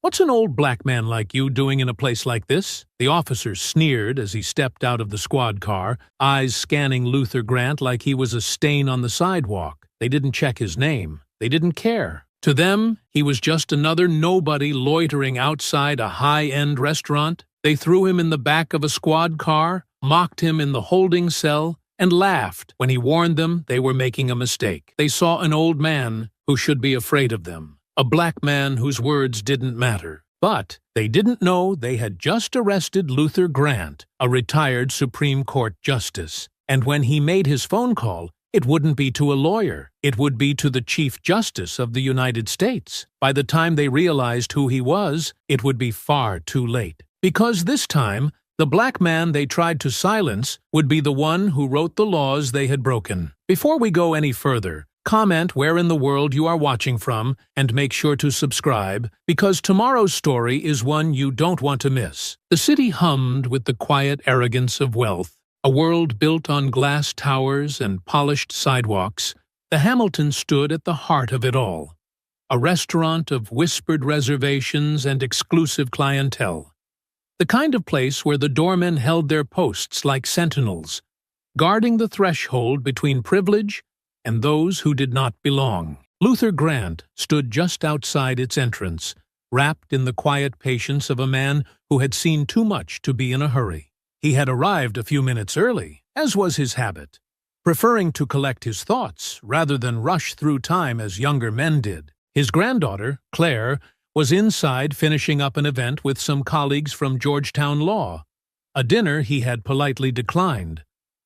"What's an old black man like you doing in a place like this?" The officer sneered as he stepped out of the squad car, eyes scanning Luther Grant like he was a stain on the sidewalk. They didn't check his name. They didn't care. To them, he was just another nobody loitering outside a high-end restaurant. They threw him in the back of a squad car, mocked him in the holding cell, and laughed when he warned them they were making a mistake. They saw an old man who should be afraid of them, a black man whose words didn't matter. But they didn't know they had just arrested Luther Grant, a retired Supreme Court justice. And when he made his phone call, it wouldn't be to a lawyer. It would be to the Chief Justice of the United States. By the time they realized who he was, it would be far too late. Because this time, the black man they tried to silence would be the one who wrote the laws they had broken. Before we go any further, comment where in the world you are watching from and make sure to subscribe, because tomorrow's story is one you don't want to miss. The city hummed with the quiet arrogance of wealth. A world built on glass towers and polished sidewalks, the Hamilton stood at the heart of it all. A restaurant of whispered reservations and exclusive clientele. The kind of place where the doormen held their posts like sentinels, guarding the threshold between privilege and those who did not belong. Luther Grant stood just outside its entrance, wrapped in the quiet patience of a man who had seen too much to be in a hurry. He had arrived a few minutes early, as was his habit, preferring to collect his thoughts rather than rush through time as younger men did. His granddaughter, Claire, was inside finishing up an event with some colleagues from Georgetown Law, a dinner he had politely declined,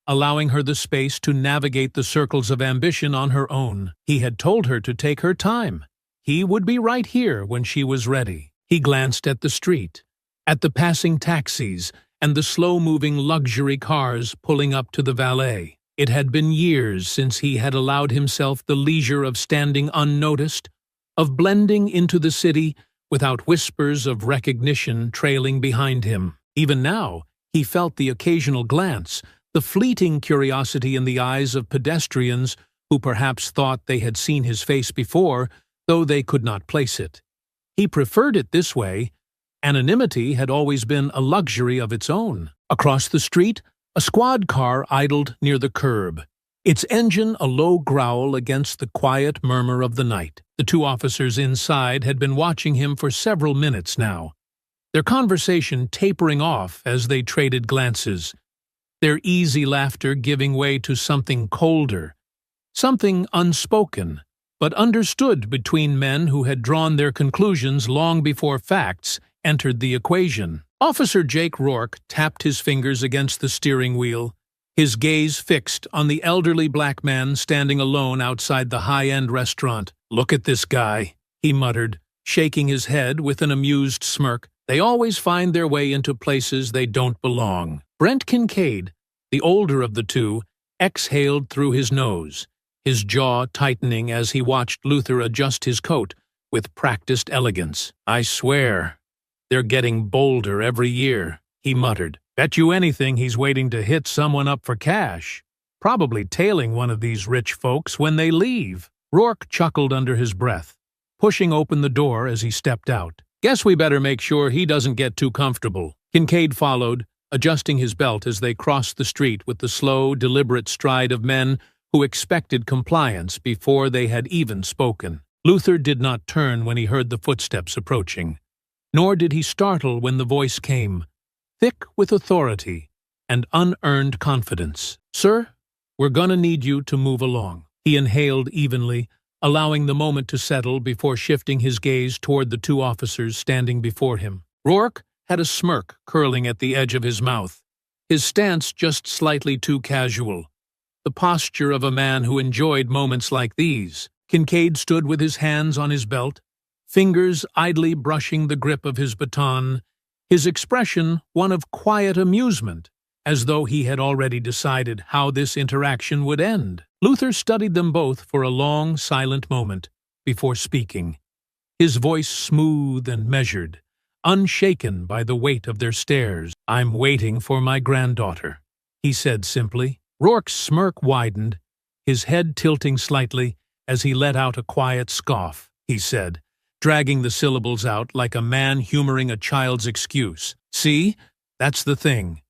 allowing her the space to navigate the circles of ambition on her own. He had told her to take her time. He would be right here when she was ready. He glanced at the street, at the passing taxis, and the slow-moving luxury cars pulling up to the valet. It had been years since he had allowed himself the leisure of standing unnoticed, of blending into the city without whispers of recognition trailing behind him. Even now, he felt the occasional glance, the fleeting curiosity in the eyes of pedestrians who perhaps thought they had seen his face before, though they could not place it. He preferred it this way. Anonymity had always been a luxury of its own. Across the street, a squad car idled near the curb, its engine a low growl against the quiet murmur of the night. The two officers inside had been watching him for several minutes now, their conversation tapering off as they traded glances, their easy laughter giving way to something colder, something unspoken, but understood between men who had drawn their conclusions long before facts entered the equation. Officer Jake Rourke tapped his fingers against the steering wheel, his gaze fixed on the elderly black man standing alone outside the high-end restaurant. "Look at this guy," he muttered, shaking his head with an amused smirk. "They always find their way into places they don't belong." Brent Kincaid, the older of the two, exhaled through his nose, his jaw tightening as he watched Luther adjust his coat with practiced elegance. "I swear, they're getting bolder every year," he muttered. "Bet you anything he's waiting to hit someone up for cash, probably tailing one of these rich folks when they leave." Rourke chuckled under his breath, pushing open the door as he stepped out. "Guess we better make sure he doesn't get too comfortable." Kincaid followed, adjusting his belt as they crossed the street with the slow, deliberate stride of men who expected compliance before they had even spoken. Luther did not turn when he heard the footsteps approaching, nor did he startle when the voice came, thick with authority and unearned confidence. "Sir, we're gonna need you to move along." He inhaled evenly, allowing the moment to settle before shifting his gaze toward the two officers standing before him. Rourke had a smirk curling at the edge of his mouth, his stance just slightly too casual, the posture of a man who enjoyed moments like these. Kincaid stood with his hands on his belt, fingers idly brushing the grip of his baton, his expression one of quiet amusement, as though he had already decided how this interaction would end. Luther studied them both for a long, silent moment before speaking, his voice smooth and measured, unshaken by the weight of their stares. "I'm waiting for my granddaughter," he said simply. Rourke's smirk widened, his head tilting slightly as he let out a quiet scoff. He said, dragging the syllables out like a man humoring a child's excuse. See, that's the thing.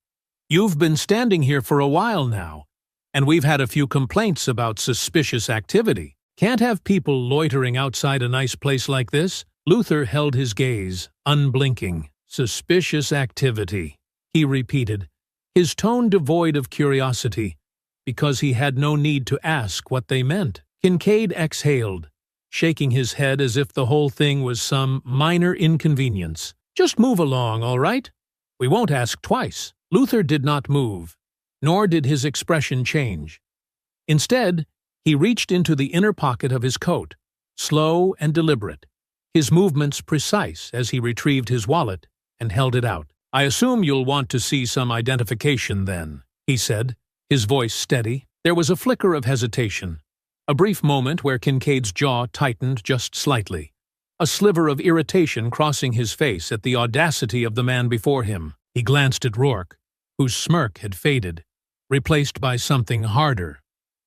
You've been standing here for a while now, and we've had a few complaints about suspicious activity. Can't have people loitering outside a nice place like this. Luther held his gaze, unblinking. Suspicious activity, he repeated, his tone devoid of curiosity, because he had no need to ask what they meant. Kincaid exhaled, shaking his head as if the whole thing was some minor inconvenience. Just move along, all right? We won't ask twice. Luther did not move, nor did his expression change. Instead, he reached into the inner pocket of his coat, slow and deliberate, his movements precise as he retrieved his wallet and held it out. I assume you'll want to see some identification then, he said, his voice steady. There was a flicker of hesitation, a brief moment where Kincaid's jaw tightened just slightly, a sliver of irritation crossing his face at the audacity of the man before him. He glanced at Rourke, whose smirk had faded, replaced by something harder,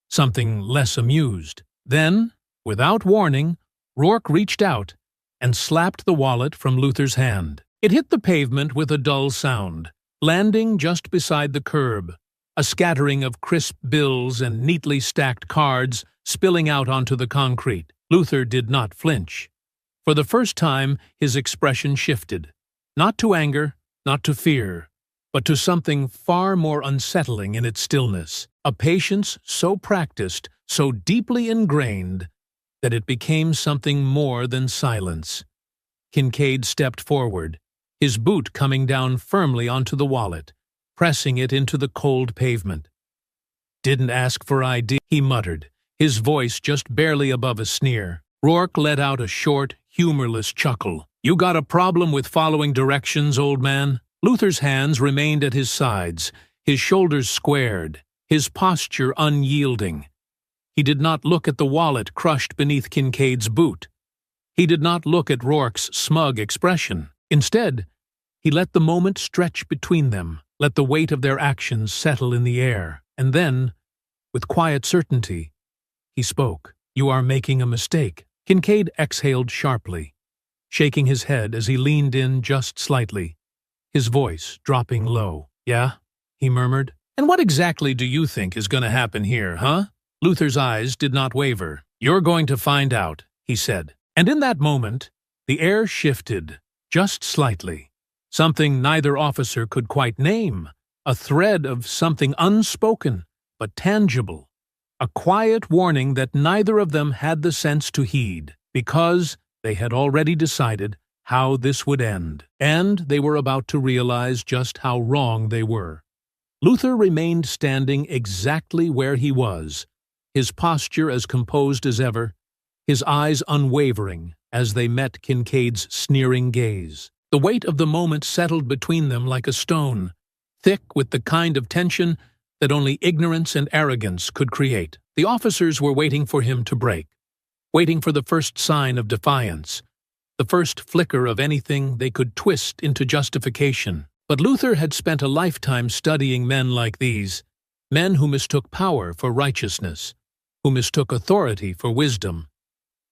something less amused. Then, without warning, Rourke reached out and slapped the wallet from Luther's hand. It hit the pavement with a dull sound, landing just beside the curb, a scattering of crisp bills and neatly stacked cards spilling out onto the concrete. Luther did not flinch. For the first time, his expression shifted, not to anger, not to fear, but to something far more unsettling in its stillness, a patience so practiced, so deeply ingrained, that it became something more than silence. Kincaid stepped forward, his boot coming down firmly onto the wallet, pressing it into the cold pavement. Didn't ask for ID, he muttered, his voice just barely above a sneer. Rourke let out a short, humorless chuckle. You got a problem with following directions, old man? Luther's hands remained at his sides, his shoulders squared, his posture unyielding. He did not look at the wallet crushed beneath Kincaid's boot. He did not look at Rourke's smug expression. Instead, he let the moment stretch between them, let the weight of their actions settle in the air, and then, with quiet certainty, he spoke. You are making a mistake. Kincaid exhaled sharply, shaking his head as he leaned in just slightly, his voice dropping low. Yeah, he murmured. And what exactly do you think is going to happen here, huh? Luther's eyes did not waver. You're going to find out, he said. And in that moment, the air shifted, just slightly. Something neither officer could quite name, a thread of something unspoken, but tangible. A quiet warning that neither of them had the sense to heed, because they had already decided how this would end, and they were about to realize just how wrong they were. Luther remained standing exactly where he was, his posture as composed as ever, his eyes unwavering as they met Kincaid's sneering gaze. The weight of the moment settled between them like a stone, thick with the kind of tension that only ignorance and arrogance could create. The officers were waiting for him to break, waiting for the first sign of defiance, the first flicker of anything they could twist into justification. But Luther had spent a lifetime studying men like these, men who mistook power for righteousness, who mistook authority for wisdom.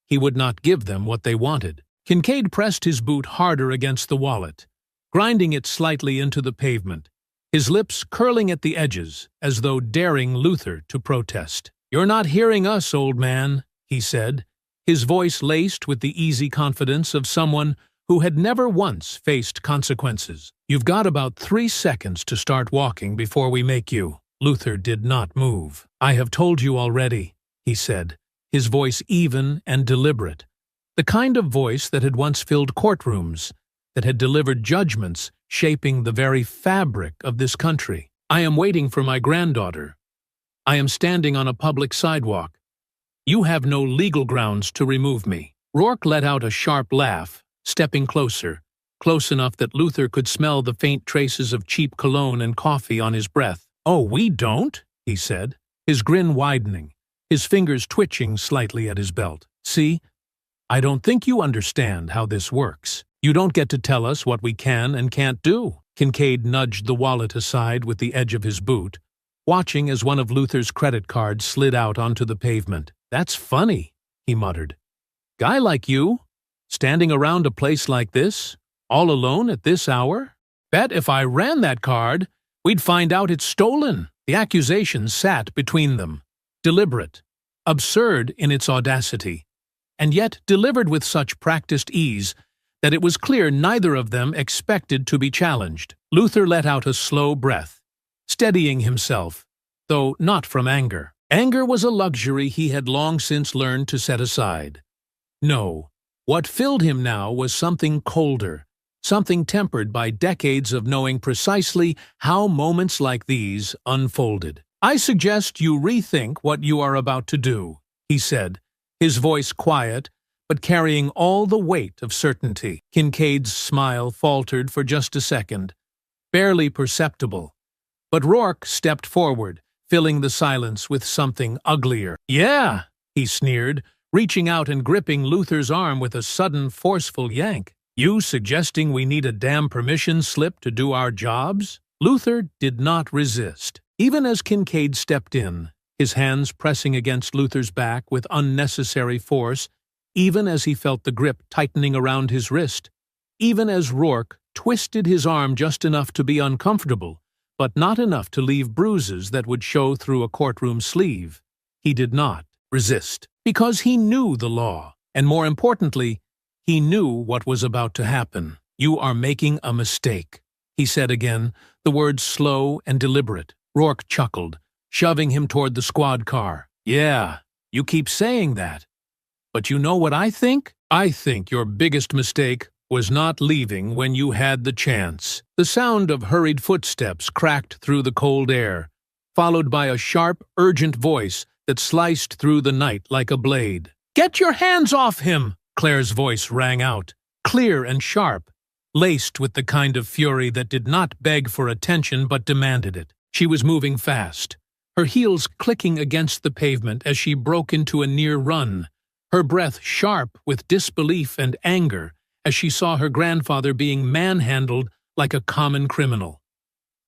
He would not give them what they wanted. Kincaid pressed his boot harder against the wallet, grinding it slightly into the pavement, his lips curling at the edges as though daring Luther to protest. You're not hearing us, old man, he said, his voice laced with the easy confidence of someone who had never once faced consequences. You've got about 3 seconds to start walking before we make you. Luther did not move. I have told you already, he said, his voice even and deliberate, the kind of voice that had once filled courtrooms, that had delivered judgments shaping the very fabric of this country. I am waiting for my granddaughter. I am standing on a public sidewalk. You have no legal grounds to remove me. Rourke let out a sharp laugh, stepping closer, close enough that Luther could smell the faint traces of cheap cologne and coffee on his breath. Oh, we don't, he said, his grin widening, his fingers twitching slightly at his belt. See, I don't think you understand how this works. You don't get to tell us what we can and can't do. Kincaid nudged the wallet aside with the edge of his boot, watching as one of Luther's credit cards slid out onto the pavement. That's funny, he muttered. Guy like you? Standing around a place like this, all alone at this hour? Bet if I ran that card, we'd find out it's stolen. The accusation sat between them, deliberate, absurd in its audacity, and yet delivered with such practiced ease that it was clear neither of them expected to be challenged. Luther let out a slow breath, steadying himself, though not from anger. Anger was a luxury he had long since learned to set aside. No, what filled him now was something colder, something tempered by decades of knowing precisely how moments like these unfolded. "I suggest you rethink what you are about to do," he said, his voice quiet, but carrying all the weight of certainty. Kincaid's smile faltered for just a second, barely perceptible, but Rourke stepped forward, filling the silence with something uglier. "Yeah," he sneered, reaching out and gripping Luther's arm with a sudden, forceful yank. "You suggesting we need a damn permission slip to do our jobs?" Luther did not resist. Even as Kincaid stepped in, his hands pressing against Luther's back with unnecessary force, even as he felt the grip tightening around his wrist, even as Rourke twisted his arm just enough to be uncomfortable, but not enough to leave bruises that would show through a courtroom sleeve, he did not resist. Because he knew the law, and more importantly, he knew what was about to happen. "You are making a mistake," he said again, the words slow and deliberate. Rourke chuckled, shoving him toward the squad car. "Yeah, you keep saying that. But you know what I think? I think your biggest mistake was not leaving when you had the chance." The sound of hurried footsteps cracked through the cold air, followed by a sharp, urgent voice that sliced through the night like a blade. "Get your hands off him!" Claire's voice rang out, clear and sharp, laced with the kind of fury that did not beg for attention but demanded it. She was moving fast, her heels clicking against the pavement as she broke into a near run, her breath sharp with disbelief and anger as she saw her grandfather being manhandled like a common criminal.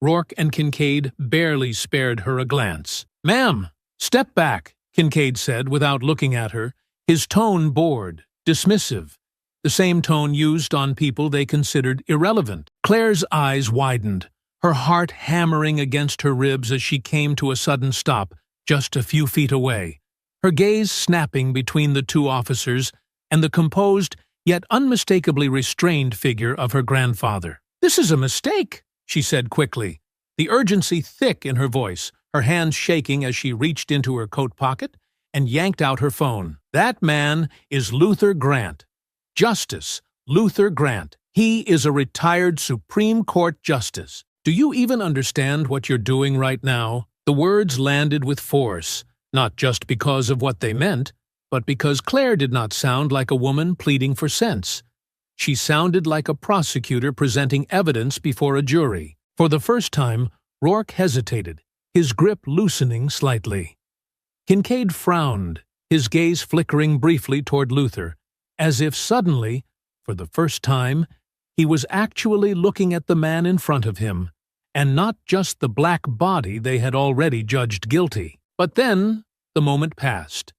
Rourke and Kincaid barely spared her a glance. "Ma'am, step back," Kincaid said without looking at her, his tone bored, dismissive, the same tone used on people they considered irrelevant. Claire's eyes widened, her heart hammering against her ribs as she came to a sudden stop just a few feet away, her gaze snapping between the two officers and the composed yet unmistakably restrained figure of her grandfather. "This is a mistake," she said quickly, the urgency thick in her voice, her hands shaking as she reached into her coat pocket and yanked out her phone. "That man is Luther Grant. Justice Luther Grant. He is a retired Supreme Court justice. Do you even understand what you're doing right now?" The words landed with force, not just because of what they meant, but because Claire did not sound like a woman pleading for sense. She sounded like a prosecutor presenting evidence before a jury. For the first time, Rourke hesitated, his grip loosening slightly. Kincaid frowned, his gaze flickering briefly toward Luther, as if suddenly, for the first time, he was actually looking at the man in front of him, and not just the black body they had already judged guilty. But then the moment passed,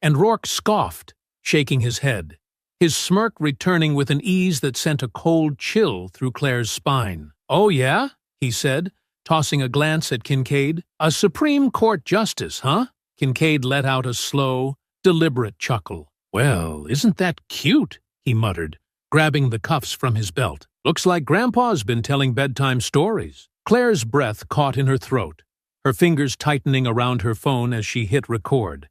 and Rourke scoffed, shaking his head, his smirk returning with an ease that sent a cold chill through Claire's spine. "Oh yeah?" he said, tossing a glance at Kincaid. "A Supreme Court justice, huh?" Kincaid let out a slow, deliberate chuckle. "Well, isn't that cute?" he muttered, grabbing the cuffs from his belt. "Looks like Grandpa's been telling bedtime stories." Claire's breath caught in her throat, her fingers tightening around her phone as she hit record.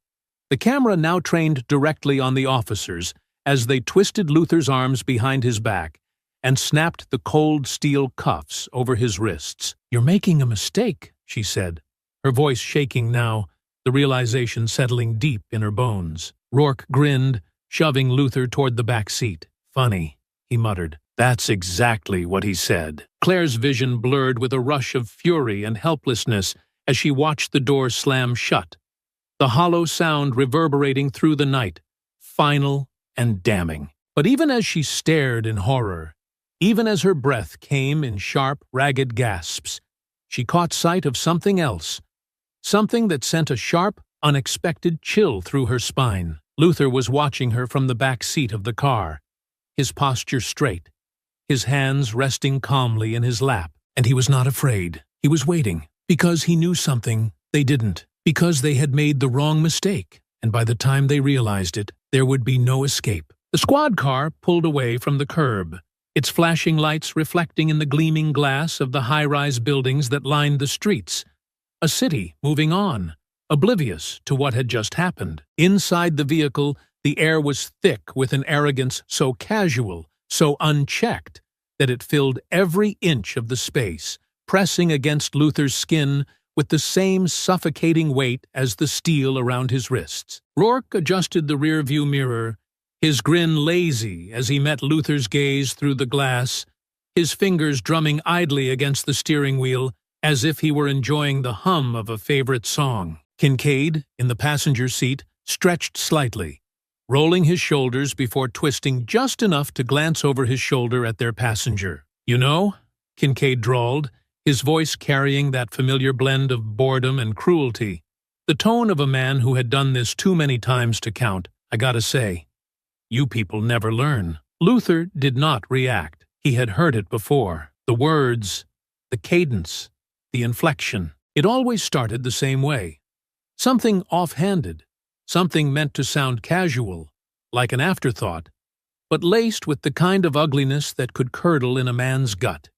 The camera now trained directly on the officers as they twisted Luther's arms behind his back and snapped the cold steel cuffs over his wrists. "You're making a mistake," she said, her voice shaking now, the realization settling deep in her bones. Rourke grinned, shoving Luther toward the back seat. "Funny," he muttered. "That's exactly what he said." Claire's vision blurred with a rush of fury and helplessness as she watched the door slam shut, the hollow sound reverberating through the night, final and damning. But even as she stared in horror, even as her breath came in sharp, ragged gasps, she caught sight of something else, something that sent a sharp, unexpected chill through her spine. Luther was watching her from the back seat of the car, his posture straight, his hands resting calmly in his lap. And he was not afraid. He was waiting, because he knew something they didn't, because they had made the wrong mistake, and by the time they realized it, there would be no escape. The squad car pulled away from the curb, its flashing lights reflecting in the gleaming glass of the high-rise buildings that lined the streets. A city moving on, oblivious to what had just happened. Inside the vehicle, the air was thick with an arrogance so casual, so unchecked, that it filled every inch of the space, pressing against Luther's skin with the same suffocating weight as the steel around his wrists. Rourke adjusted the rear-view mirror, his grin lazy as he met Luther's gaze through the glass, his fingers drumming idly against the steering wheel as if he were enjoying the hum of a favorite song. Kincaid, in the passenger seat, stretched slightly, rolling his shoulders before twisting just enough to glance over his shoulder at their passenger. "You know," Kincaid drawled, his voice carrying that familiar blend of boredom and cruelty, the tone of a man who had done this too many times to count. "I gotta say, you people never learn." Luther did not react. He had heard it before. The words, the cadence, the inflection. It always started the same way. Something off-handed, something meant to sound casual, like an afterthought, but laced with the kind of ugliness that could curdle in a man's gut.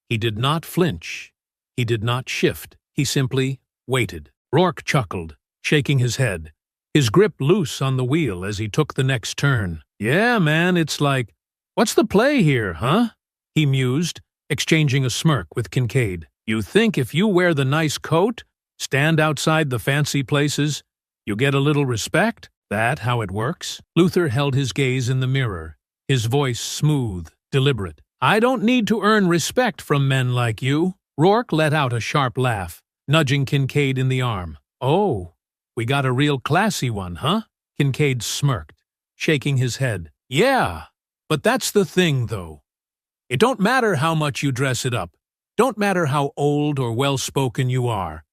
He did not flinch. He did not shift. He simply waited. Rourke chuckled, shaking his head, his grip loose on the wheel as he took the next turn. "Yeah, man, it's like, what's the play here, huh?" he mused, exchanging a smirk with Kincaid. "You think if you wear the nice coat, stand outside the fancy places, you get a little respect? That how it works?" Luther held his gaze in the mirror, his voice smooth, deliberate. "I don't need to earn respect from men like you." Rourke let out a sharp laugh, nudging Kincaid in the arm. "Oh, we got a real classy one, huh?" Kincaid smirked, shaking his head. "Yeah, but that's the thing, though. It don't matter how much you dress it up. Don't matter how old or well-spoken you are.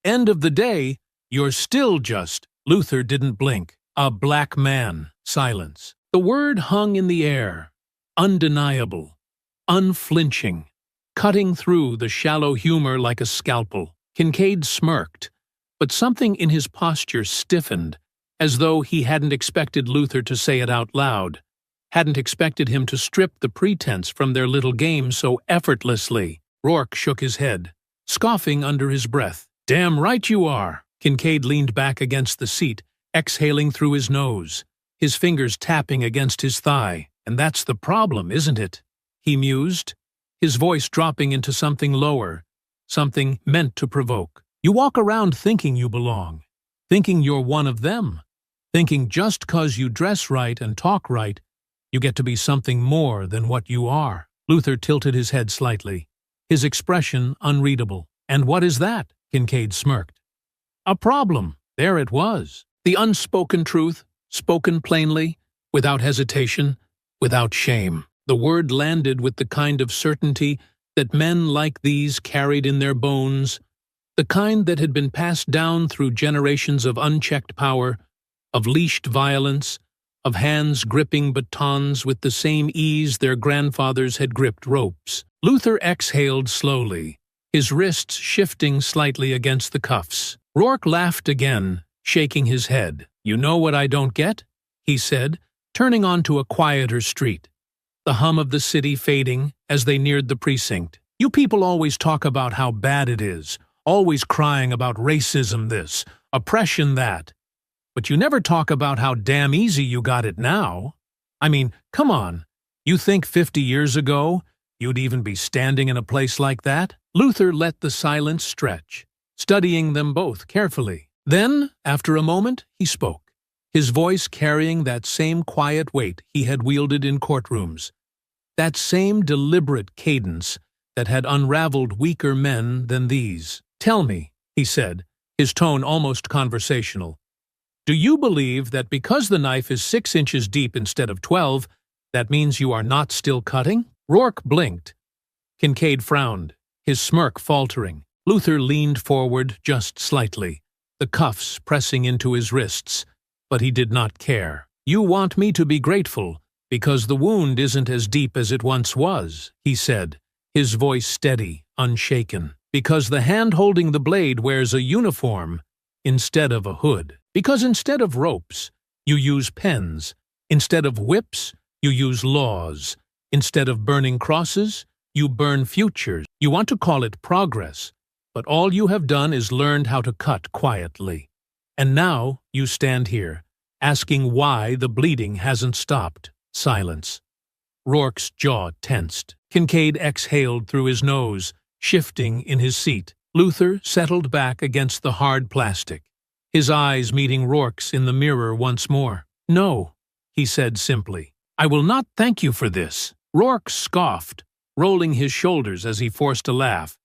End of the day, you're still just—" Luther didn't blink. "A black man." Silence. The word hung in the air, undeniable, unflinching, cutting through the shallow humor like a scalpel. Kincaid smirked, but something in his posture stiffened, as though he hadn't expected Luther to say it out loud, hadn't expected him to strip the pretense from their little game so effortlessly. Rourke shook his head, scoffing under his breath. "Damn right you are." Kincaid leaned back against the seat, exhaling through his nose, his fingers tapping against his thigh. "And that's the problem, isn't it?" he mused, his voice dropping into something lower, something meant to provoke. "You walk around thinking you belong, thinking you're one of them, thinking just 'cause you dress right and talk right, you get to be something more than what you are." Luther tilted his head slightly, his expression unreadable. "And what is that?" Kincaid smirked. "A problem." There it was. The unspoken truth, spoken plainly, without hesitation, without shame. The word landed with the kind of certainty that men like these carried in their bones, the kind that had been passed down through generations of unchecked power, of leashed violence, of hands gripping batons with the same ease their grandfathers had gripped ropes. Luther exhaled slowly, his wrists shifting slightly against the cuffs. Rourke laughed again, shaking his head. "You know what I don't get?" he said, turning onto a quieter street, the hum of the city fading as they neared the precinct. "You people always talk about how bad it is, always crying about racism this, oppression that. But you never talk about how damn easy you got it now. I mean, come on, you think 50 years ago you'd even be standing in a place like that?" Luther let the silence stretch, studying them both carefully. Then, after a moment, he spoke, his voice carrying that same quiet weight he had wielded in courtrooms, that same deliberate cadence that had unraveled weaker men than these. "Tell me," he said, his tone almost conversational, "do you believe that because the knife is 6 inches deep instead of 12, that means you are not still cutting?" Rourke blinked. Kincaid frowned, his smirk faltering. Luther leaned forward just slightly, the cuffs pressing into his wrists, but he did not care. "You want me to be grateful Because the wound isn't as deep as it once was, he said, his voice steady, unshaken. Because the hand holding the blade wears a uniform instead of a hood. Because instead of ropes, you use pens. Instead of whips, you use laws. Instead of burning crosses, you burn futures. You want to call it progress, but all you have done is learned how to cut quietly. And now you stand here, asking why the bleeding hasn't stopped. Silence. Rourke's jaw tensed. Kincaid exhaled through his nose, shifting in his seat. Luther settled back against the hard plastic, his eyes meeting Rourke's in the mirror once more. "No," he said simply. "I will not thank you for this." Rourke scoffed, rolling his shoulders as he forced a laugh.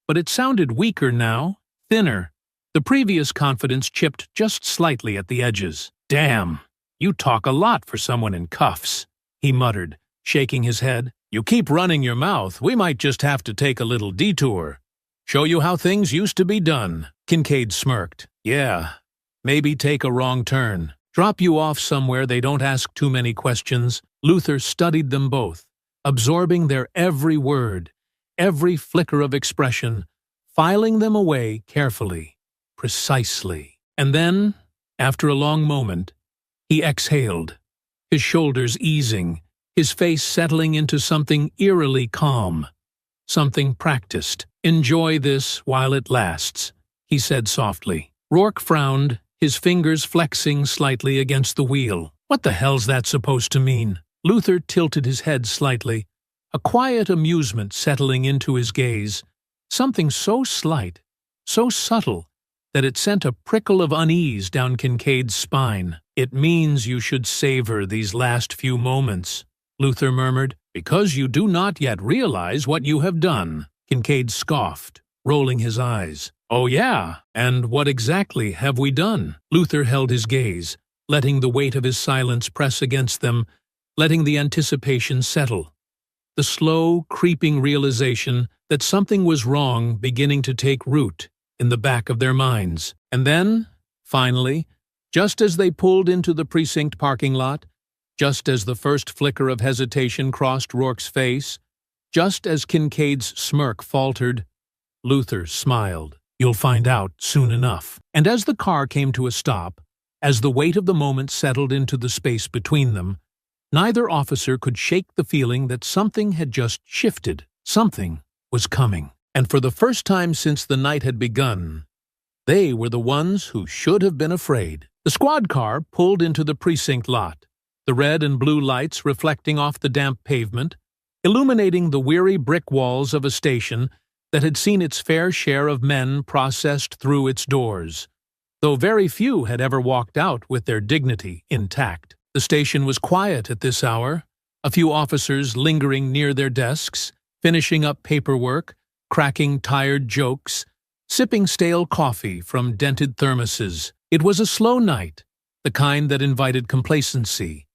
But it sounded weaker now, thinner. The previous confidence chipped just slightly at the edges. "Damn, you talk a lot for someone in cuffs," he muttered, shaking his head. "You keep running your mouth, we might just have to take a little detour. Show you how things used to be done." Kincaid smirked. "Yeah, maybe take a wrong turn. Drop you off somewhere they don't ask too many questions." Luther studied them both, absorbing their every word, every flicker of expression, filing them away carefully, precisely. And then, after a long moment, he exhaled, his shoulders easing, his face settling into something eerily calm, something practiced. "Enjoy this while it lasts," he said softly. Rourke frowned, his fingers flexing slightly against the wheel. "What the hell's that supposed to mean?" Luther tilted his head slightly, a quiet amusement settling into his gaze, something so slight, so subtle, that it sent a prickle of unease down Kincaid's spine. "It means you should savor these last few moments," Luther murmured, "because you do not yet realize what you have done." Kincaid scoffed, rolling his eyes. "Oh yeah, and what exactly have we done?" Luther held his gaze, letting the weight of his silence press against them, letting the anticipation settle. The slow, creeping realization that something was wrong beginning to take root in the back of their minds. And then, finally, just as they pulled into the precinct parking lot, just as the first flicker of hesitation crossed Rourke's face, just as Kincaid's smirk faltered, Luther smiled. "You'll find out soon enough." And as the car came to a stop, as the weight of the moment settled into the space between them, neither officer could shake the feeling that something had just shifted. Something was coming. And for the first time since the night had begun, they were the ones who should have been afraid. The squad car pulled into the precinct lot, the red and blue lights reflecting off the damp pavement, illuminating the weary brick walls of a station that had seen its fair share of men processed through its doors, though very few had ever walked out with their dignity intact. The station was quiet at this hour, a few officers lingering near their desks, finishing up paperwork, cracking tired jokes, sipping stale coffee from dented thermoses. It was a slow night, the kind that invited complacency,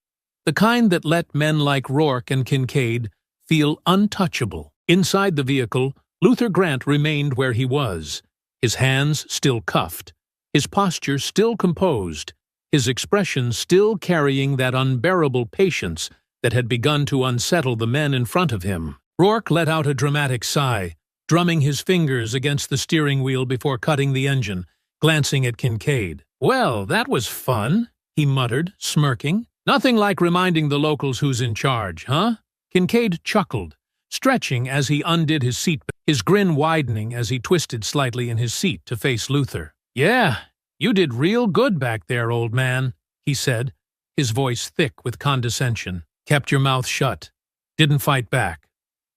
the kind that let men like Rourke and Kincaid feel untouchable. Inside the vehicle, Luther Grant remained where he was, his hands still cuffed, his posture still composed, his expression still carrying that unbearable patience that had begun to unsettle the men in front of him. Rourke let out a dramatic sigh, drumming his fingers against the steering wheel before cutting the engine, glancing at Kincaid. "Well, that was fun," he muttered, smirking. "Nothing like reminding the locals who's in charge, huh?" Kincaid chuckled, stretching as he undid his seatbelt, his grin widening as he twisted slightly in his seat to face Luther. "Yeah, you did real good back there, old man," he said, his voice thick with condescension. "Kept your mouth shut. Didn't fight back.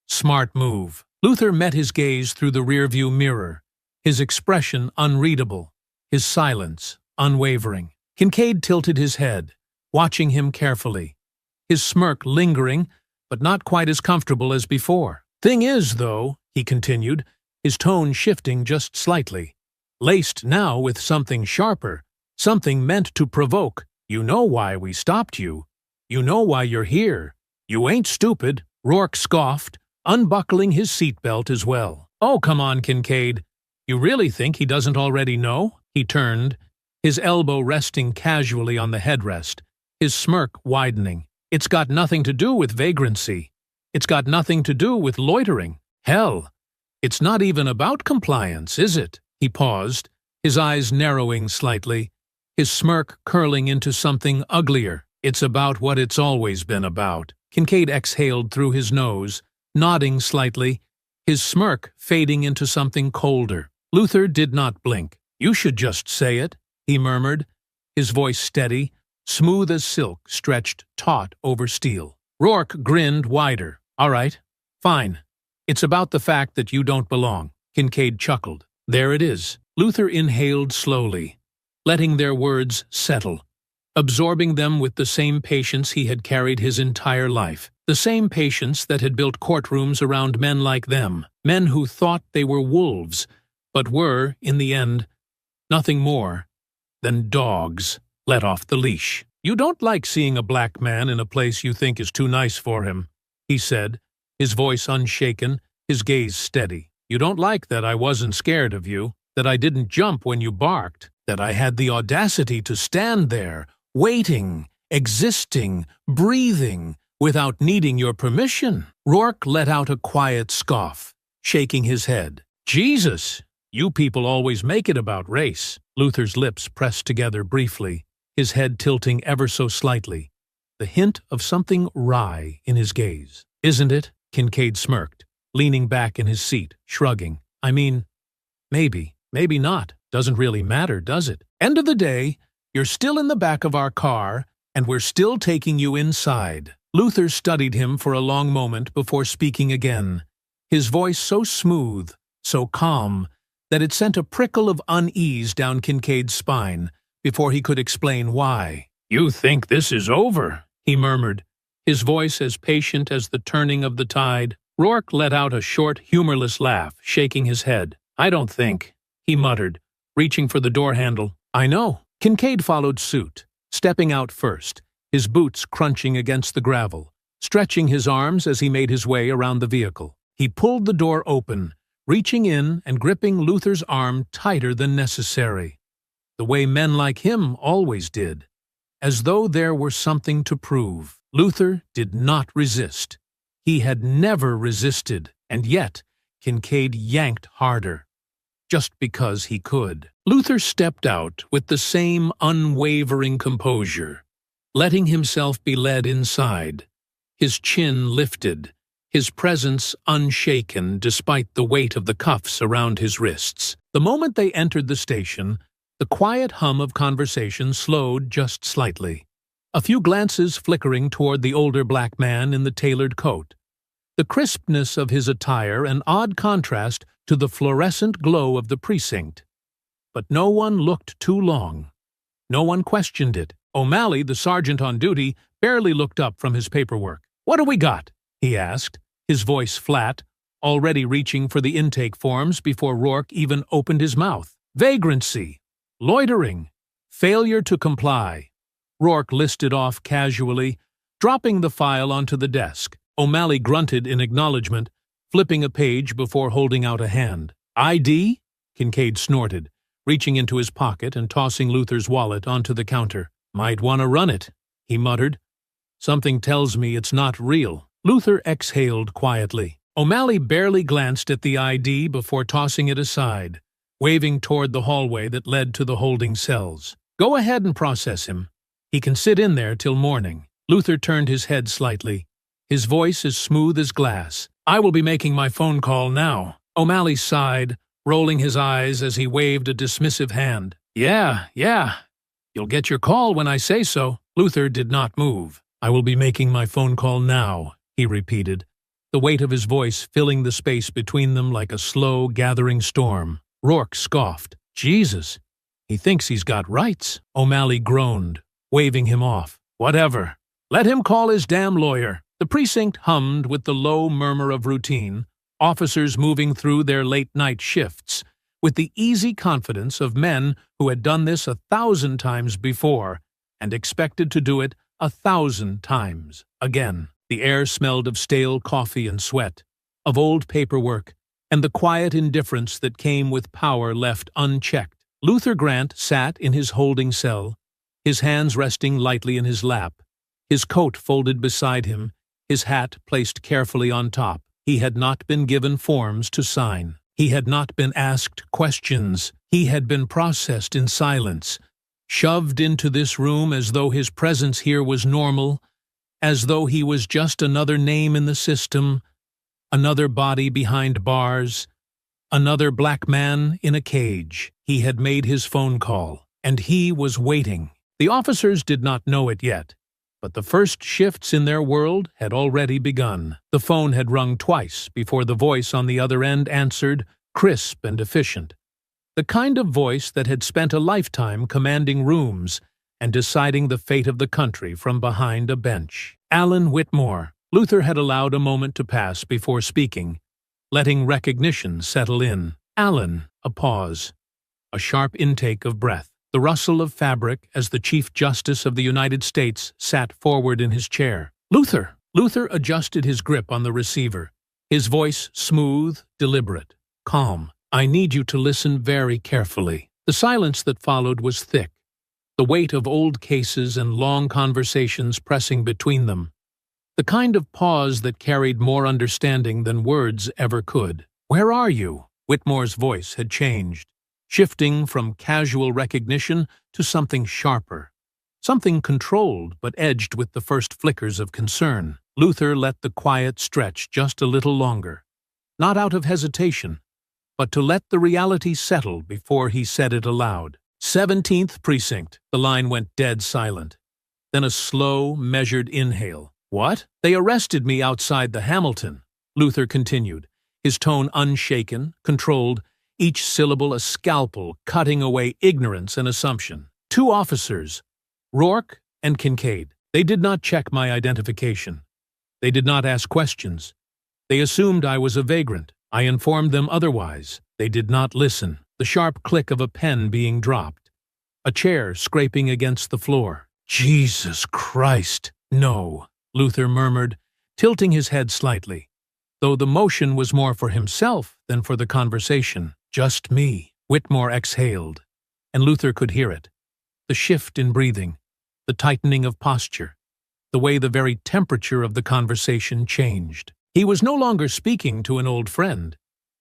Smart move." Luther met his gaze through the rearview mirror, his expression unreadable, his silence unwavering. Kincaid tilted his head, watching him carefully, his smirk lingering, but not quite as comfortable as before. "Thing is, though," he continued, his tone shifting just slightly, laced now with something sharper, something meant to provoke. "You know why we stopped you. You know why you're here. You ain't stupid." Rourke scoffed, unbuckling his seatbelt as well. "Oh, come on, Kincaid. You really think he doesn't already know?" He turned, his elbow resting casually on the headrest, his smirk widening. It's got nothing to do with vagrancy. It's got nothing to do with loitering. Hell, it's not even about compliance, is it? He paused, his eyes narrowing slightly, his smirk curling into something uglier. It's about what it's always been about. Kincaid exhaled through his nose, nodding slightly, his smirk fading into something colder. Luther did not blink. "You should just say it," he murmured, his voice steady, smooth as silk stretched taut over steel. Rourke grinned wider. "All right, fine. It's about the fact that you don't belong." Kincaid chuckled. "There it is." Luther inhaled slowly, letting their words settle, absorbing them with the same patience he had carried his entire life, the same patience that had built courtrooms around men like them, men who thought they were wolves, but were, in the end, nothing more than dogs let off the leash. "You don't like seeing a black man in a place you think is too nice for him," he said, his voice unshaken, his gaze steady. "You don't like that I wasn't scared of you, that I didn't jump when you barked, that I had the audacity to stand there, waiting, existing, breathing, without needing your permission." Rourke let out a quiet scoff, shaking his head. "Jesus, you people always make it about race." Luther's lips pressed together briefly, his head tilting ever so slightly, the hint of something wry in his gaze. "Isn't it?" Kincaid smirked, leaning back in his seat, shrugging. "I mean, maybe, maybe not. Doesn't really matter, does it? End of the day, you're still in the back of our car, and we're still taking you inside." Luther studied him for a long moment before speaking again, his voice so smooth, so calm, that it sent a prickle of unease down Kincaid's spine before he could explain why. "You think this is over?" he murmured, his voice as patient as the turning of the tide. Rourke let out a short, humorless laugh, shaking his head. "I don't think," he muttered, reaching for the door handle. "I know." Kincaid followed suit, stepping out first, his boots crunching against the gravel, stretching his arms as he made his way around the vehicle. He pulled the door open, reaching in and gripping Luther's arm tighter than necessary, the way men like him always did, as though there were something to prove. Luther did not resist. He had never resisted, and yet Kincaid yanked harder, just because he could. Luther stepped out with the same unwavering composure, letting himself be led inside, his chin lifted, his presence unshaken despite the weight of the cuffs around his wrists. The moment they entered the station, the quiet hum of conversation slowed just slightly, a few glances flickering toward the older black man in the tailored coat, the crispness of his attire an odd contrast to the fluorescent glow of the precinct. But no one looked too long. No one questioned it. O'Malley, the sergeant on duty, barely looked up from his paperwork. "What do we got?" he asked, his voice flat, already reaching for the intake forms before Rourke even opened his mouth. "Vagrancy, loitering, failure to comply." Rourke listed off casually, dropping the file onto the desk. O'Malley grunted in acknowledgement, flipping a page before holding out a hand. "ID?" Kincaid snorted, reaching into his pocket and tossing Luther's wallet onto the counter. "Might want to run it," he muttered. "Something tells me it's not real." Luther exhaled quietly. O'Malley barely glanced at the ID before tossing it aside, waving toward the hallway that led to the holding cells. "Go ahead and process him. He can sit in there till morning." Luther turned his head slightly, his voice as smooth as glass. "I will be making my phone call now." O'Malley sighed, rolling his eyes as he waved a dismissive hand. Yeah. You'll get your call when I say so." Luther did not move. "I will be making my phone call now," he repeated, the weight of his voice filling the space between them like a slow, gathering storm. Rourke scoffed. "Jesus, he thinks he's got rights." O'Malley groaned, waving him off. "Whatever. Let him call his damn lawyer." The precinct hummed with the low murmur of routine, officers moving through their late-night shifts, with the easy confidence of men who had done this 1,000 times before and expected to do it 1,000 times again. The air smelled of stale coffee and sweat, of old paperwork, and the quiet indifference that came with power left unchecked. Luther Grant sat in his holding cell, his hands resting lightly in his lap, his coat folded beside him, his hat placed carefully on top. He had not been given forms to sign. He had not been asked questions. He had been processed in silence, shoved into this room as though his presence here was normal, as though he was just another name in the system, another body behind bars, another black man in a cage. He had made his phone call, and he was waiting. The officers did not know it yet, but the first shifts in their world had already begun. The phone had rung twice before the voice on the other end answered, crisp and efficient. The kind of voice that had spent a lifetime commanding rooms and deciding the fate of the country from behind a bench. Alan Whitmore. Luther had allowed a moment to pass before speaking, letting recognition settle in. Alan. A pause. A sharp intake of breath. The rustle of fabric as the Chief Justice of the United States sat forward in his chair. Luther! Luther adjusted his grip on the receiver, his voice smooth, deliberate, calm. I need you to listen very carefully. The silence that followed was thick, the weight of old cases and long conversations pressing between them. The kind of pause that carried more understanding than words ever could. Where are you? Whitmore's voice had changed, shifting from casual recognition to something sharper, something controlled but edged with the first flickers of concern. Luther let the quiet stretch just a little longer, not out of hesitation, but to let the reality settle before he said it aloud. 17th Precinct. The line went dead silent. Then a slow, measured inhale. What? They arrested me outside the Hamilton, Luther continued, his tone unshaken, controlled, each syllable a scalpel cutting away ignorance and assumption. 2 officers, Rourke and Kincaid. They did not check my identification. They did not ask questions. They assumed I was a vagrant. I informed them otherwise. They did not listen. The sharp click of a pen being dropped. A chair scraping against the floor. Jesus Christ! No, Luther murmured, tilting his head slightly, though the motion was more for himself than for the conversation. Just me. Whitmore exhaled, and Luther could hear it. The shift in breathing, the tightening of posture, the way the very temperature of the conversation changed. He was no longer speaking to an old friend.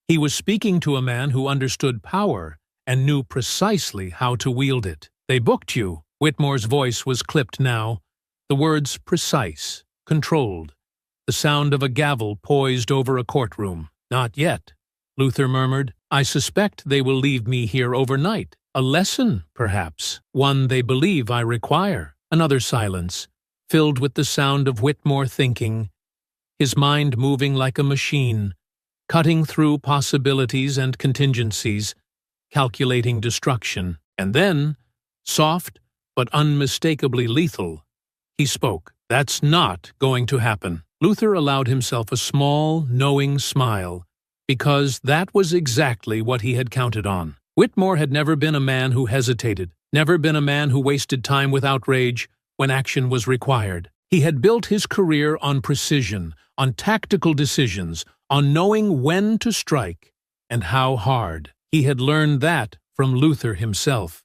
He was speaking to a man who understood power and knew precisely how to wield it. They booked you. Whitmore's voice was clipped now, the words precise, controlled, the sound of a gavel poised over a courtroom. Not yet, Luther murmured. I suspect they will leave me here overnight. A lesson, perhaps, one they believe I require. Another silence, filled with the sound of Whitmore thinking, his mind moving like a machine, cutting through possibilities and contingencies, calculating destruction. And then, soft but unmistakably lethal, he spoke. That's not going to happen. Luther allowed himself a small, knowing smile, because that was exactly what he had counted on. Whitmore had never been a man who hesitated, never been a man who wasted time with outrage when action was required. He had built his career on precision, on tactical decisions, on knowing when to strike and how hard. He had learned that from Luther himself.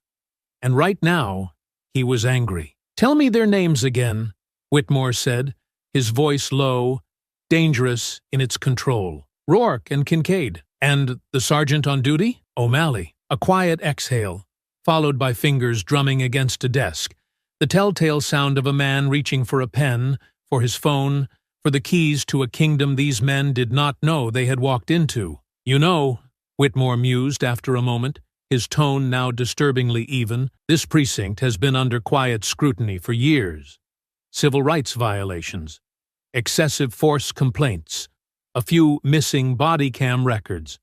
And right now, he was angry. Tell me their names again, Whitmore said, his voice low, dangerous in its control. Rourke and Kincaid. And the sergeant on duty? O'Malley. A quiet exhale, followed by fingers drumming against a desk, the telltale sound of a man reaching for a pen, for his phone, for the keys to a kingdom these men did not know they had walked into. You know, Whitmore mused after a moment, his tone now disturbingly even, this precinct has been under quiet scrutiny for years. Civil rights violations, excessive force complaints, a few missing body cam records.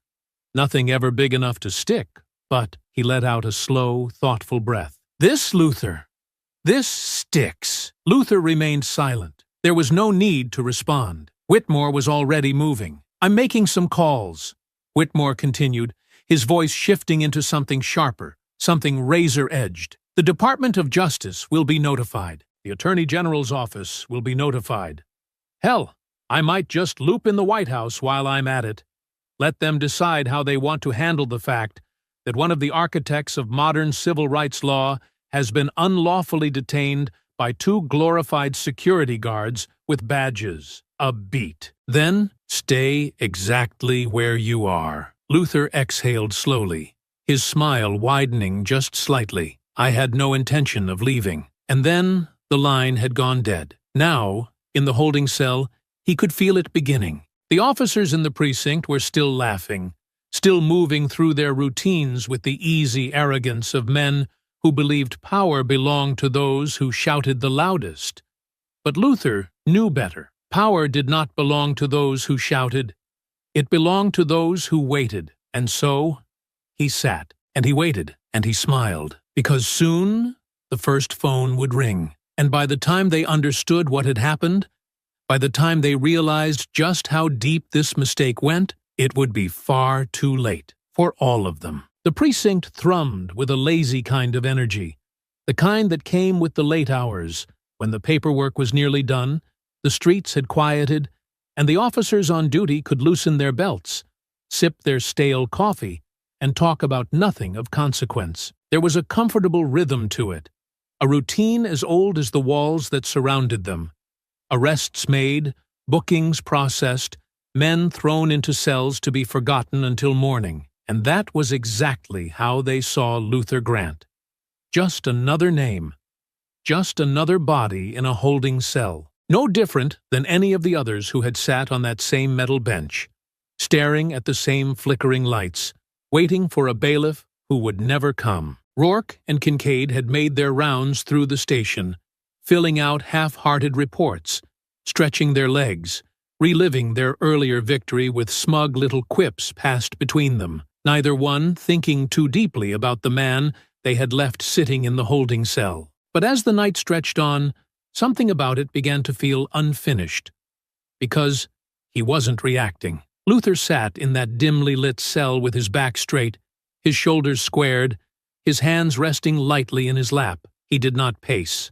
Nothing ever big enough to stick, but he let out a slow, thoughtful breath. This, Luther, this sticks. Luther remained silent. There was no need to respond. Whitmore was already moving. I'm making some calls, Whitmore continued, his voice shifting into something sharper, something razor-edged. The Department of Justice will be notified. The Attorney General's office will be notified. Hell, I might just loop in the White House while I'm at it. Let them decide how they want to handle the fact that one of the architects of modern civil rights law has been unlawfully detained by two glorified security guards with badges. A beat. Then, stay exactly where you are. Luther exhaled slowly, his smile widening just slightly. I had no intention of leaving. And then, the line had gone dead. Now, in the holding cell, he could feel it beginning. The officers in the precinct were still laughing, still moving through their routines with the easy arrogance of men who believed power belonged to those who shouted the loudest. But Luther knew better. Power did not belong to those who shouted. It belonged to those who waited. And so, he sat, and he waited, and he smiled, because soon the first phone would ring. And by the time they understood what had happened, by the time they realized just how deep this mistake went, it would be far too late for all of them. The precinct thrummed with a lazy kind of energy, the kind that came with the late hours, when the paperwork was nearly done, the streets had quieted, and the officers on duty could loosen their belts, sip their stale coffee, and talk about nothing of consequence. There was a comfortable rhythm to it, a routine as old as the walls that surrounded them. Arrests made, bookings processed, men thrown into cells to be forgotten until morning. And that was exactly how they saw Luther Grant. Just another name. Just another body in a holding cell. No different than any of the others who had sat on that same metal bench, staring at the same flickering lights, waiting for a bailiff who would never come. Rourke and Kincaid had made their rounds through the station, filling out half-hearted reports, stretching their legs, reliving their earlier victory with smug little quips passed between them, neither one thinking too deeply about the man they had left sitting in the holding cell. But as the night stretched on, something about it began to feel unfinished, because he wasn't reacting. Luther sat in that dimly lit cell with his back straight, his shoulders squared, his hands resting lightly in his lap. He did not pace.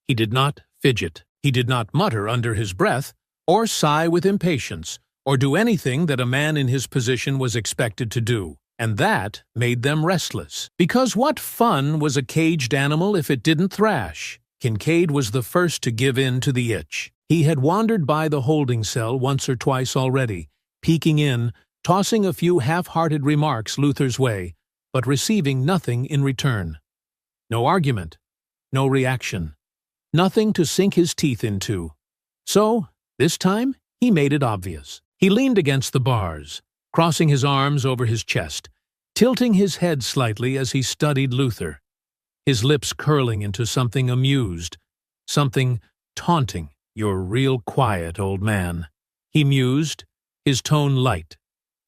He did not fidget. He did not mutter under his breath, or sigh with impatience, or do anything that a man in his position was expected to do. And that made them restless. Because what fun was a caged animal if it didn't thrash? Kincaid was the first to give in to the itch. He had wandered by the holding cell once or twice already, peeking in, tossing a few half-hearted remarks Luther's way, but receiving nothing in return. No argument, no reaction, nothing to sink his teeth into. So, this time, he made it obvious. He leaned against the bars, crossing his arms over his chest, tilting his head slightly as he studied Luther, his lips curling into something amused, something taunting. "You're real quiet, old man," he mused, his tone light,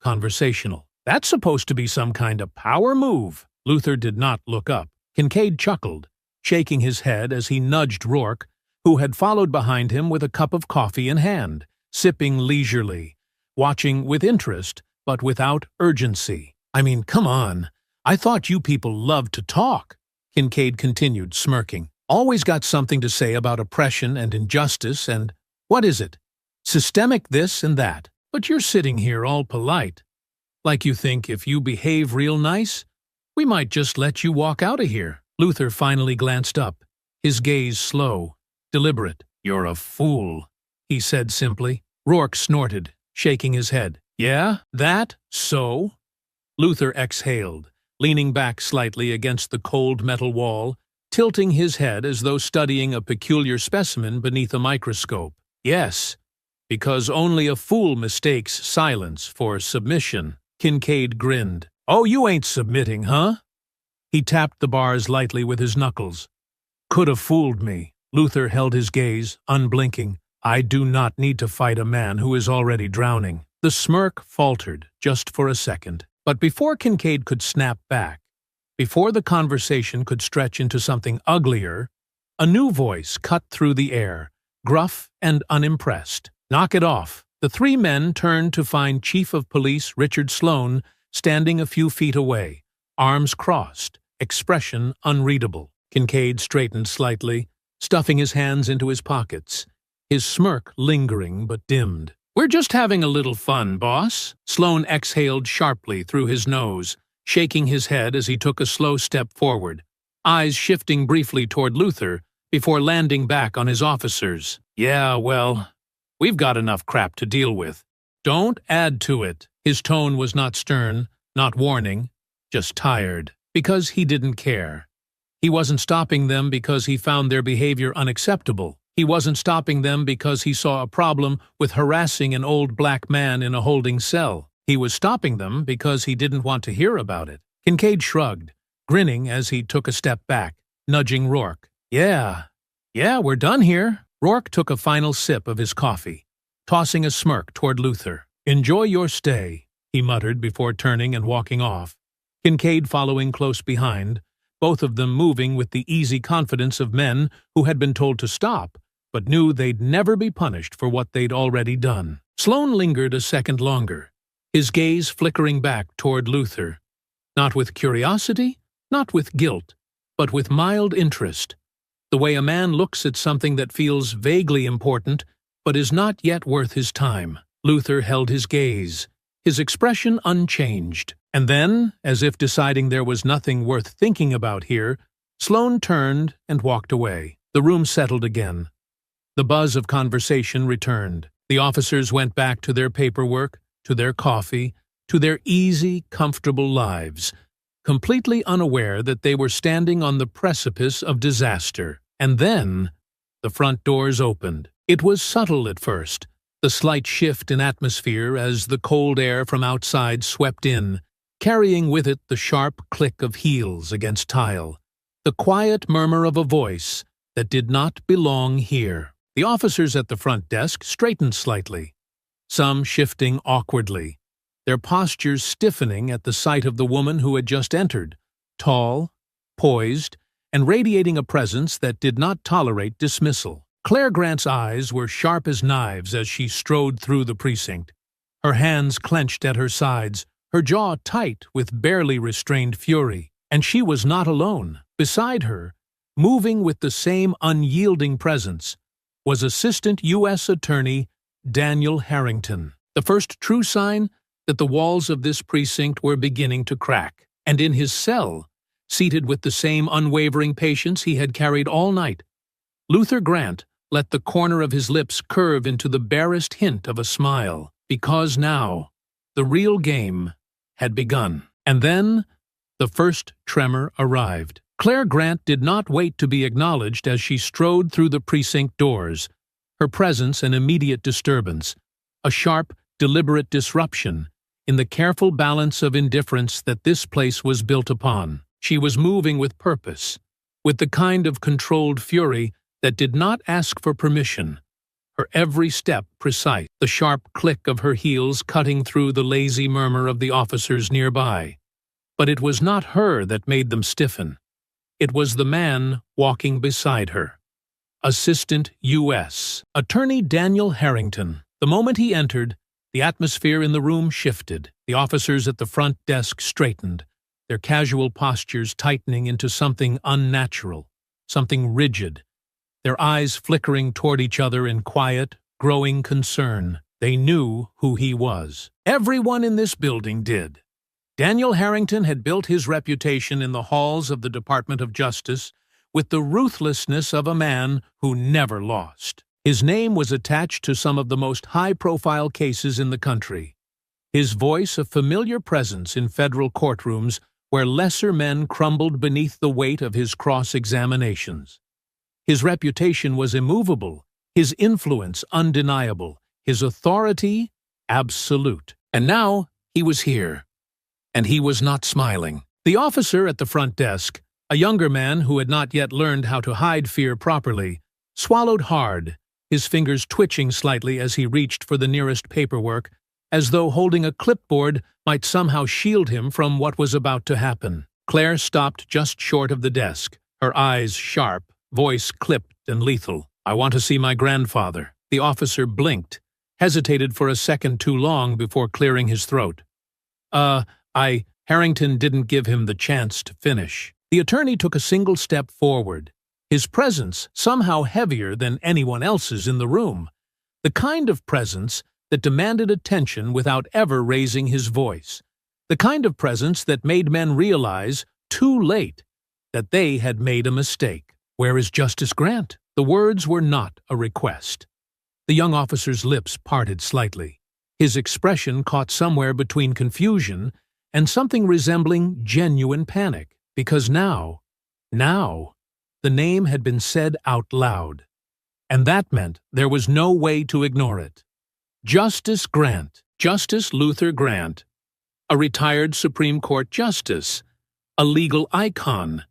conversational. "That's supposed to be some kind of power move." Luther did not look up. Kincaid chuckled, shaking his head as he nudged Rourke, who had followed behind him with a cup of coffee in hand, sipping leisurely, watching with interest, but without urgency. "I mean, come on. I thought you people loved to talk," Kincaid continued, smirking. "Always got something to say about oppression and injustice and, what is it? Systemic this and that. But you're sitting here all polite. Like you think if you behave real nice, we might just let you walk out of here." Luther finally glanced up, his gaze slow, deliberate. "You're a fool," he said simply. Rourke snorted, shaking his head. "Yeah, that so?" Luther exhaled, leaning back slightly against the cold metal wall, tilting his head as though studying a peculiar specimen beneath a microscope. "Yes, because only a fool mistakes silence for submission." Kincaid grinned. "Oh, you ain't submitting, huh?" He tapped the bars lightly with his knuckles. "Could have fooled me." Luther held his gaze, unblinking. "I do not need to fight a man who is already drowning." The smirk faltered, just for a second. But before Kincaid could snap back, before the conversation could stretch into something uglier, a new voice cut through the air, gruff and unimpressed. "Knock it off." The three men turned to find Chief of Police Richard Sloane standing a few feet away, arms crossed, expression unreadable. Kincaid straightened slightly, stuffing his hands into his pockets, his smirk lingering but dimmed. "We're just having a little fun, boss." Sloane exhaled sharply through his nose, shaking his head as he took a slow step forward, eyes shifting briefly toward Luther, before landing back on his officers. "Yeah, well, we've got enough crap to deal with. Don't add to it." His tone was not stern, not warning, just tired, because he didn't care. He wasn't stopping them because he found their behavior unacceptable. He wasn't stopping them because he saw a problem with harassing an old black man in a holding cell. He was stopping them because he didn't want to hear about it. Kincaid shrugged, grinning as he took a step back, nudging Rourke. Yeah, we're done here." Rourke took a final sip of his coffee, tossing a smirk toward Luther. "Enjoy your stay," he muttered before turning and walking off, Kincaid following close behind, both of them moving with the easy confidence of men who had been told to stop, but knew they'd never be punished for what they'd already done. Sloane lingered a second longer, his gaze flickering back toward Luther, not with curiosity, not with guilt, but with mild interest, the way a man looks at something that feels vaguely important but is not yet worth his time. Luther held his gaze, his expression unchanged, and then, as if deciding there was nothing worth thinking about here, Sloane turned and walked away. The room settled again. The buzz of conversation returned. The officers went back to their paperwork, to their coffee, to their easy, comfortable lives, completely unaware that they were standing on the precipice of disaster. And then the front doors opened. It was subtle at first, the slight shift in atmosphere as the cold air from outside swept in, carrying with it the sharp click of heels against tile, the quiet murmur of a voice that did not belong here. The officers at the front desk straightened slightly, some shifting awkwardly, their postures stiffening at the sight of the woman who had just entered, tall, poised, and radiating a presence that did not tolerate dismissal. Claire Grant's eyes were sharp as knives as she strode through the precinct, her hands clenched at her sides, her jaw tight with barely restrained fury. And she was not alone. Beside her, moving with the same unyielding presence, was Assistant U.S. Attorney Daniel Harrington. The first true sign that the walls of this precinct were beginning to crack. And in his cell, seated with the same unwavering patience he had carried all night, Luther Grant let the corner of his lips curve into the barest hint of a smile, because now the real game had begun. And then the first tremor arrived. Claire Grant did not wait to be acknowledged as she strode through the precinct doors, her presence an immediate disturbance, a sharp, deliberate disruption in the careful balance of indifference that this place was built upon. She was moving with purpose, with the kind of controlled fury that did not ask for permission, her every step precise, the sharp click of her heels cutting through the lazy murmur of the officers nearby. But it was not her that made them stiffen. It was the man walking beside her. Assistant U.S. Attorney Daniel Harrington. The moment he entered, the atmosphere in the room shifted. The officers at the front desk straightened, their casual postures tightening into something unnatural, something rigid, their eyes flickering toward each other in quiet, growing concern. They knew who he was. Everyone in this building did. Daniel Harrington had built his reputation in the halls of the Department of Justice with the ruthlessness of a man who never lost. His name was attached to some of the most high-profile cases in the country. His voice a familiar presence in federal courtrooms where lesser men crumbled beneath the weight of his cross-examinations. His reputation was immovable, his influence undeniable, his authority absolute. And now he was here. And he was not smiling. The officer at the front desk, a younger man who had not yet learned how to hide fear properly, swallowed hard, his fingers twitching slightly as he reached for the nearest paperwork, as though holding a clipboard might somehow shield him from what was about to happen. Claire stopped just short of the desk, her eyes sharp, voice clipped and lethal. "I want to see my grandfather." The officer blinked, hesitated for a second too long before clearing his throat. Harrington didn't give him the chance to finish. The attorney took a single step forward, his presence somehow heavier than anyone else's in the room, the kind of presence that demanded attention without ever raising his voice, the kind of presence that made men realize, too late, that they had made a mistake. "Where is Justice Grant?" The words were not a request. The young officer's lips parted slightly. His expression caught somewhere between confusion and something resembling genuine panic, because now, the name had been said out loud. And that meant there was no way to ignore it. Justice Grant, Justice Luther Grant, a retired Supreme Court justice, a legal icon,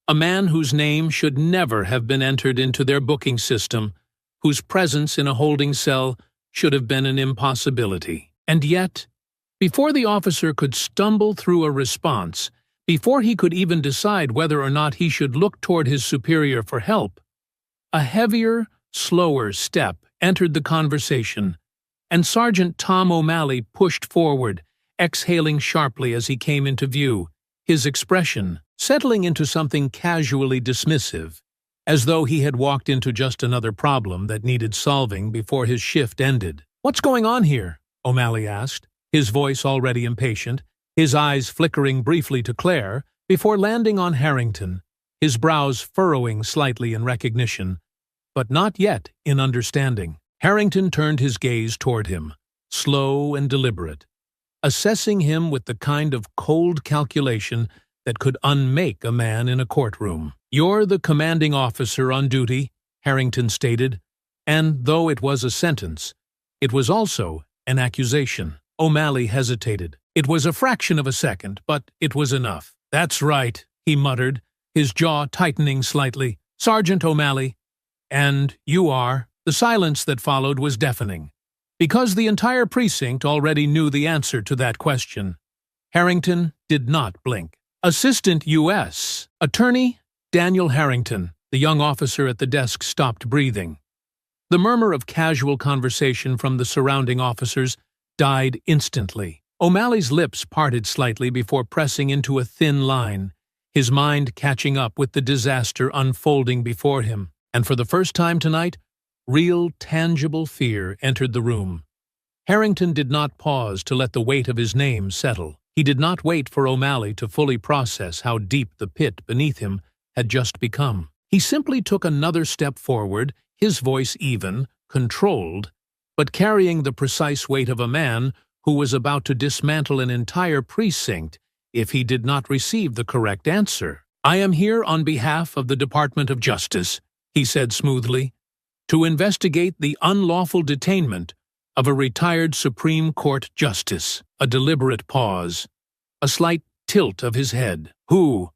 a man whose name should never have been entered into their booking system, whose presence in a holding cell should have been an impossibility. And yet, before the officer could stumble through a response, before he could even decide whether or not he should look toward his superior for help, a heavier, slower step entered the conversation, and Sergeant Tom O'Malley pushed forward, exhaling sharply as he came into view, his expression settling into something casually dismissive, as though he had walked into just another problem that needed solving before his shift ended. "What's going on here?" O'Malley asked, his voice already impatient, his eyes flickering briefly to Claire before landing on Harrington, his brows furrowing slightly in recognition, but not yet in understanding. Harrington turned his gaze toward him, slow and deliberate, assessing him with the kind of cold calculation that could unmake a man in a courtroom. "You're the commanding officer on duty," Harrington stated, and though it was a sentence, it was also an accusation. O'Malley hesitated. It was a fraction of a second, but it was enough. "That's right," he muttered, his jaw tightening slightly. "Sergeant O'Malley. And you are." The silence that followed was deafening, because the entire precinct already knew the answer to that question. Harrington did not blink. "Assistant U.S. Attorney Daniel Harrington." The young officer at the desk stopped breathing. The murmur of casual conversation from the surrounding officers died instantly. O'Malley's lips parted slightly before pressing into a thin line, his mind catching up with the disaster unfolding before him. And for the first time tonight, real, tangible fear entered the room. Harrington did not pause to let the weight of his name settle. He did not wait for O'Malley to fully process how deep the pit beneath him had just become. He simply took another step forward, his voice even, controlled, but carrying the precise weight of a man who was about to dismantle an entire precinct if he did not receive the correct answer. "I am here on behalf of the Department of Justice," he said smoothly, "to investigate the unlawful detainment of a retired Supreme Court justice." A deliberate pause, a slight tilt of his head. "Who,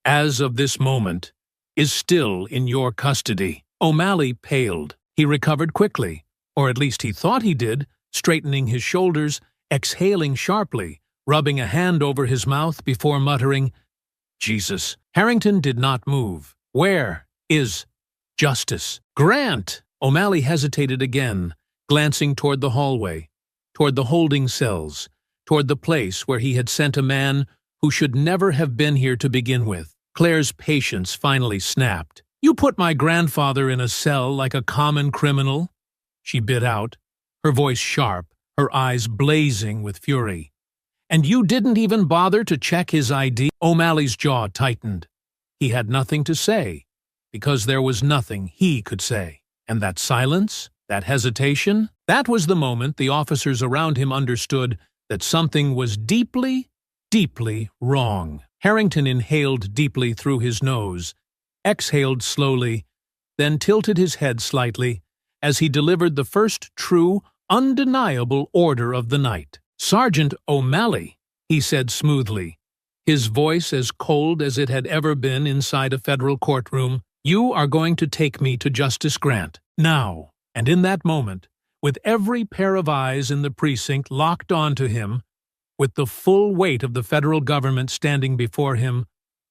as of this moment, is still in your custody?" O'Malley paled. He recovered quickly, or at least he thought he did, straightening his shoulders, exhaling sharply, rubbing a hand over his mouth before muttering, "Jesus." Harrington did not move. "Where is Justice Grant?" O'Malley hesitated again, glancing toward the hallway, toward the holding cells, toward the place where he had sent a man who should never have been here to begin with. Claire's patience finally snapped. "You put my grandfather in a cell like a common criminal?" she bit out, her voice sharp, her eyes blazing with fury. "And you didn't even bother to check his ID?" O'Malley's jaw tightened. He had nothing to say, because there was nothing he could say. And that silence, that hesitation, that was the moment the officers around him understood that something was deeply, deeply wrong. Harrington inhaled deeply through his nose, exhaled slowly, then tilted his head slightly as he delivered the first true, undeniable order of the night. "Sergeant O'Malley," he said smoothly, his voice as cold as it had ever been inside a federal courtroom, "you are going to take me to Justice Grant. Now." And in that moment, with every pair of eyes in the precinct locked onto him, with the full weight of the federal government standing before him,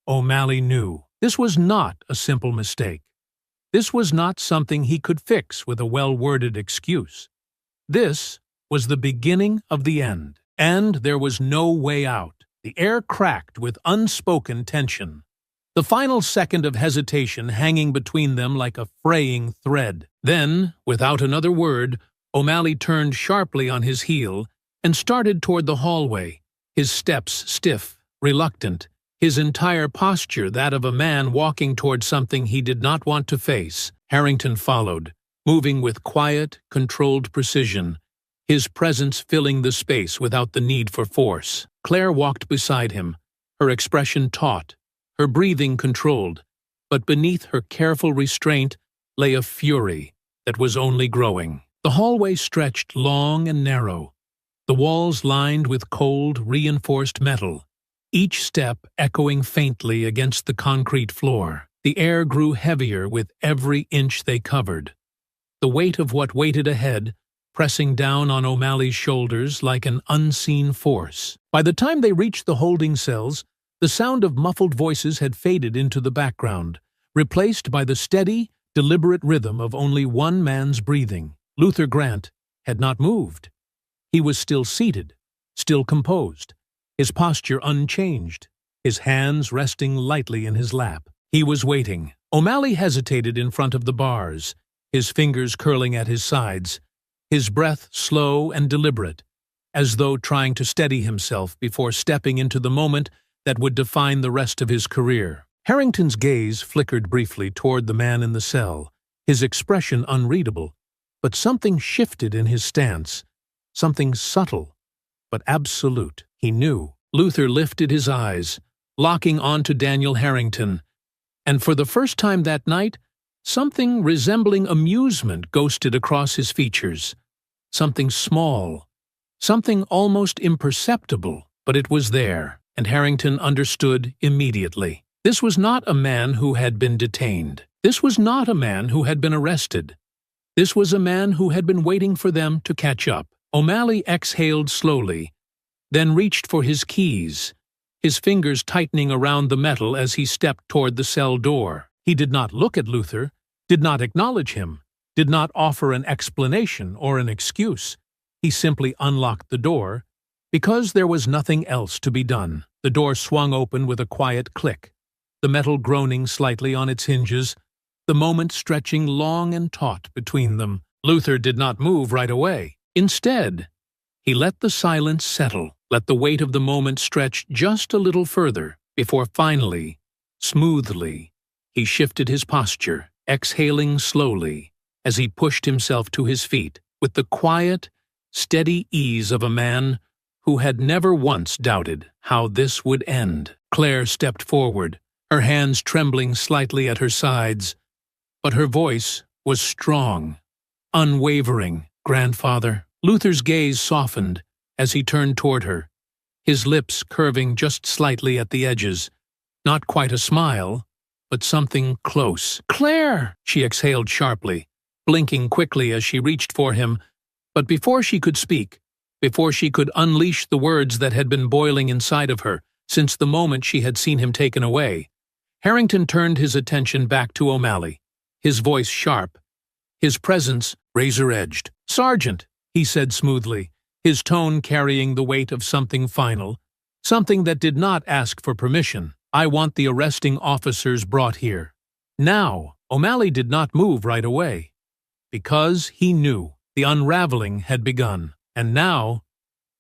O'Malley knew this was not a simple mistake. This was not something he could fix with a well-worded excuse. This was the beginning of the end, and there was no way out. The air cracked with unspoken tension, the final second of hesitation hanging between them like a fraying thread. Then, without another word, O'Malley turned sharply on his heel and started toward the hallway, his steps stiff, reluctant, his entire posture that of a man walking toward something he did not want to face. Harrington followed, moving with quiet, controlled precision, his presence filling the space without the need for force. Claire walked beside him, her expression taut, her breathing controlled, but beneath her careful restraint lay a fury that was only growing. The hallway stretched long and narrow, the walls lined with cold, reinforced metal, each step echoing faintly against the concrete floor. The air grew heavier with every inch they covered, the weight of what waited ahead pressing down on O'Malley's shoulders like an unseen force. By the time they reached the holding cells, the sound of muffled voices had faded into the background, replaced by the steady, deliberate rhythm of only one man's breathing. Luther Grant had not moved. He was still seated, still composed, his posture unchanged, his hands resting lightly in his lap. He was waiting. O'Malley hesitated in front of the bars, his fingers curling at his sides, his breath slow and deliberate, as though trying to steady himself before stepping into the moment that would define the rest of his career. Harrington's gaze flickered briefly toward the man in the cell, his expression unreadable, but something shifted in his stance, something subtle, but absolute. He knew. Luther lifted his eyes, locking onto Daniel Harrington, and for the first time that night, something resembling amusement ghosted across his features. Something small, something almost imperceptible, but it was there, and Harrington understood immediately. This was not a man who had been detained. This was not a man who had been arrested. This was a man who had been waiting for them to catch up. O'Malley exhaled slowly, then reached for his keys, his fingers tightening around the metal as he stepped toward the cell door. He did not look at Luther, did not acknowledge him, did not offer an explanation or an excuse. He simply unlocked the door, because there was nothing else to be done. The door swung open with a quiet click, the metal groaning slightly on its hinges, the moment stretching long and taut between them. Luther did not move right away. Instead, he let the silence settle, let the weight of the moment stretch just a little further, before finally, smoothly, he shifted his posture, exhaling slowly, as he pushed himself to his feet, with the quiet, steady ease of a man who had never once doubted how this would end. Claire stepped forward, her hands trembling slightly at her sides, but her voice was strong, unwavering. "Grandfather." Luther's gaze softened as he turned toward her, his lips curving just slightly at the edges, not quite a smile, but something close. "Claire!" she exhaled sharply, blinking quickly as she reached for him, but before she could speak, before she could unleash the words that had been boiling inside of her since the moment she had seen him taken away, Harrington turned his attention back to O'Malley, his voice sharp, his presence razor-edged. "Sergeant," he said smoothly, his tone carrying the weight of something final, something that did not ask for permission. "I want the arresting officers brought here. Now." O'Malley did not move right away, because he knew the unraveling had begun, and now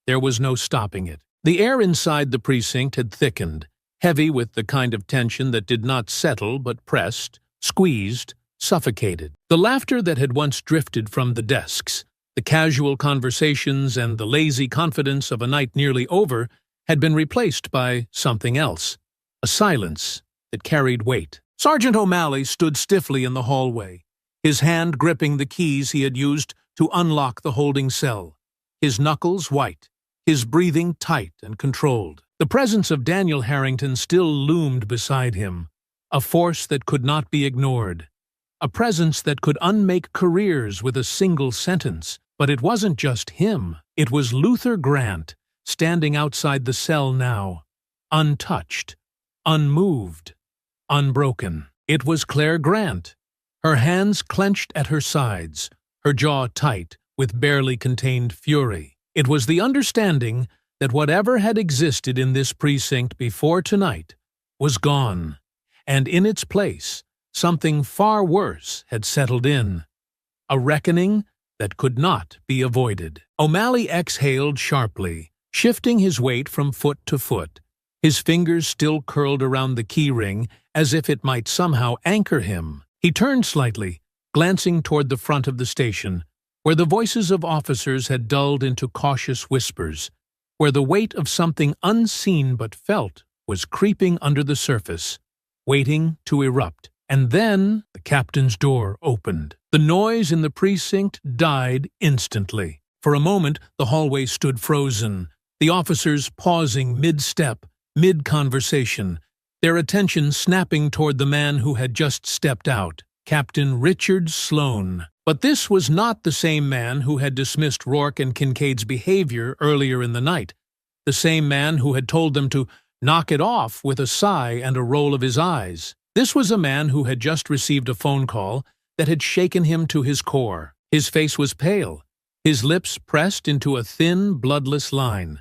there was no stopping it. The air inside the precinct had thickened, heavy with the kind of tension that did not settle but pressed, squeezed, suffocated. The laughter that had once drifted from the desks, the casual conversations and the lazy confidence of a night nearly over had been replaced by something else, a silence that carried weight. Sergeant O'Malley stood stiffly in the hallway, his hand gripping the keys he had used to unlock the holding cell, his knuckles white, his breathing tight and controlled. The presence of Daniel Harrington still loomed beside him, a force that could not be ignored, a presence that could unmake careers with a single sentence. But it wasn't just him. It was Luther Grant, standing outside the cell now, untouched, unmoved, unbroken. It was Claire Grant, her hands clenched at her sides, her jaw tight with barely contained fury. It was the understanding that whatever had existed in this precinct before tonight was gone, and in its place, something far worse had settled in, a reckoning that could not be avoided. O'Malley exhaled sharply, shifting his weight from foot to foot, his fingers still curled around the key ring as if it might somehow anchor him. He turned slightly, glancing toward the front of the station, where the voices of officers had dulled into cautious whispers, where the weight of something unseen but felt was creeping under the surface, waiting to erupt. And then the captain's door opened. The noise in the precinct died instantly. For a moment, the hallway stood frozen, the officers pausing mid-step, mid-conversation, their attention snapping toward the man who had just stepped out, Captain Richard Sloane. But this was not the same man who had dismissed Rourke and Kincaid's behavior earlier in the night, the same man who had told them to knock it off with a sigh and a roll of his eyes. This was a man who had just received a phone call that had shaken him to his core. His face was pale, his lips pressed into a thin, bloodless line,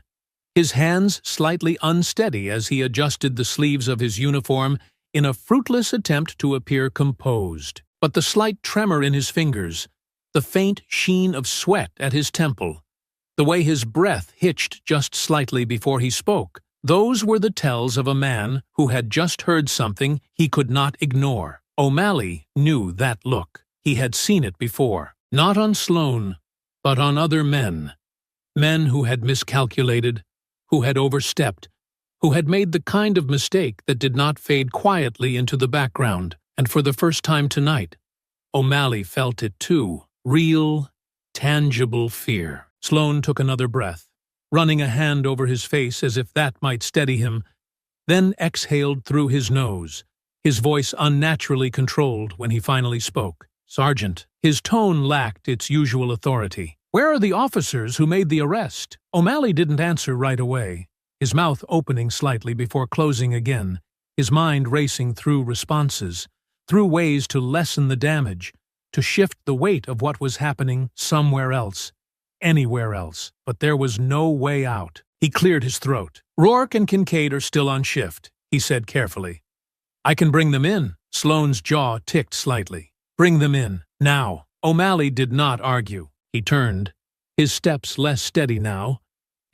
his hands slightly unsteady as he adjusted the sleeves of his uniform in a fruitless attempt to appear composed. But the slight tremor in his fingers, the faint sheen of sweat at his temple, the way his breath hitched just slightly before he spoke, those were the tells of a man who had just heard something he could not ignore. O'Malley knew that look. He had seen it before, not on Sloane, but on other men. Men who had miscalculated, who had overstepped, who had made the kind of mistake that did not fade quietly into the background. And for the first time tonight, O'Malley felt it too. Real, tangible fear. Sloane took another breath, running a hand over his face as if that might steady him, then exhaled through his nose, his voice unnaturally controlled when he finally spoke. "Sergeant." His tone lacked its usual authority. "Where are the officers who made the arrest?" O'Malley didn't answer right away, his mouth opening slightly before closing again, his mind racing through responses, through ways to lessen the damage, to shift the weight of what was happening somewhere else, anywhere else. But there was no way out. He cleared his throat. "Rourke and Kincaid are still on shift," he said carefully. "I can bring them in." Sloane's jaw ticked slightly. "Bring them in, now." O'Malley did not argue. He turned, his steps less steady now,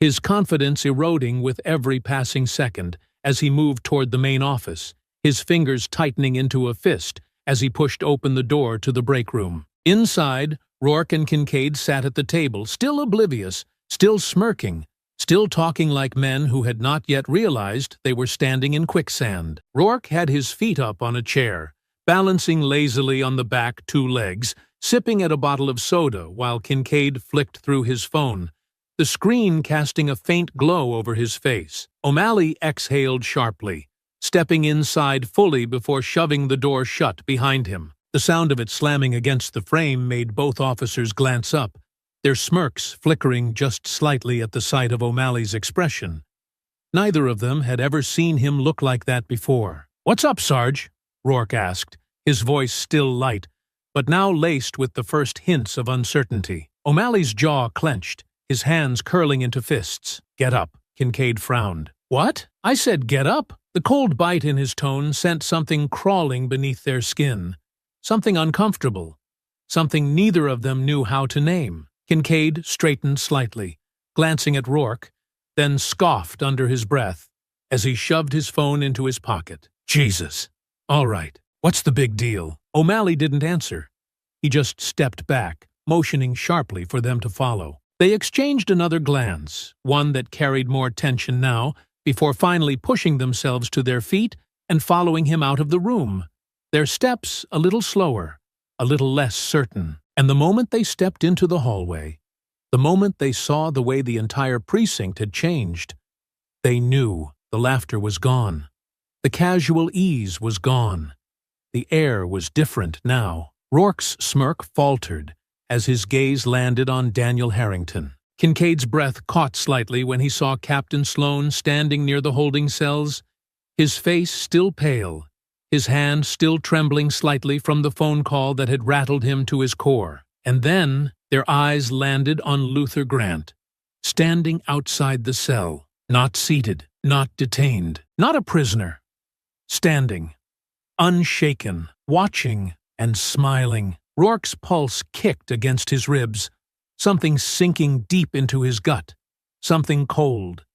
his confidence eroding with every passing second as he moved toward the main office, his fingers tightening into a fist as he pushed open the door to the break room. Inside, Rourke and Kincaid sat at the table, still oblivious, still smirking, still talking like men who had not yet realized they were standing in quicksand. Rourke had his feet up on a chair, balancing lazily on the back two legs, sipping at a bottle of soda while Kincaid flicked through his phone, the screen casting a faint glow over his face. O'Malley exhaled sharply, stepping inside fully before shoving the door shut behind him. The sound of it slamming against the frame made both officers glance up, their smirks flickering just slightly at the sight of O'Malley's expression. Neither of them had ever seen him look like that before. "What's up, Sarge?" Rourke asked, his voice still light, but now laced with the first hints of uncertainty. O'Malley's jaw clenched, his hands curling into fists. "Get up," Kincaid frowned. "What?" "I said get up." The cold bite in his tone sent something crawling beneath their skin, something uncomfortable, something neither of them knew how to name. Kincaid straightened slightly, glancing at Rourke, then scoffed under his breath as he shoved his phone into his pocket. "Jesus. All right. What's the big deal?" O'Malley didn't answer. He just stepped back, motioning sharply for them to follow. They exchanged another glance, one that carried more tension now, before finally pushing themselves to their feet and following him out of the room, their steps a little slower, a little less certain. And the moment they stepped into the hallway, the moment they saw the way the entire precinct had changed, they knew the laughter was gone. The casual ease was gone. The air was different now. Rourke's smirk faltered as his gaze landed on Daniel Harrington. Kincaid's breath caught slightly when he saw Captain Sloane standing near the holding cells, his face still pale, his hand still trembling slightly from the phone call that had rattled him to his core. And then their eyes landed on Luther Grant, standing outside the cell, not seated, not detained, not a prisoner, standing, unshaken, watching and smiling. Rourke's pulse kicked against his ribs, something sinking deep into his gut, something cold,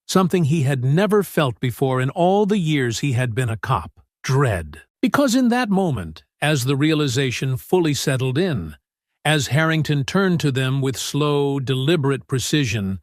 something he had never felt before in all the years he had been a cop: dread. Because in that moment, as the realization fully settled in, as Harrington turned to them with slow, deliberate precision,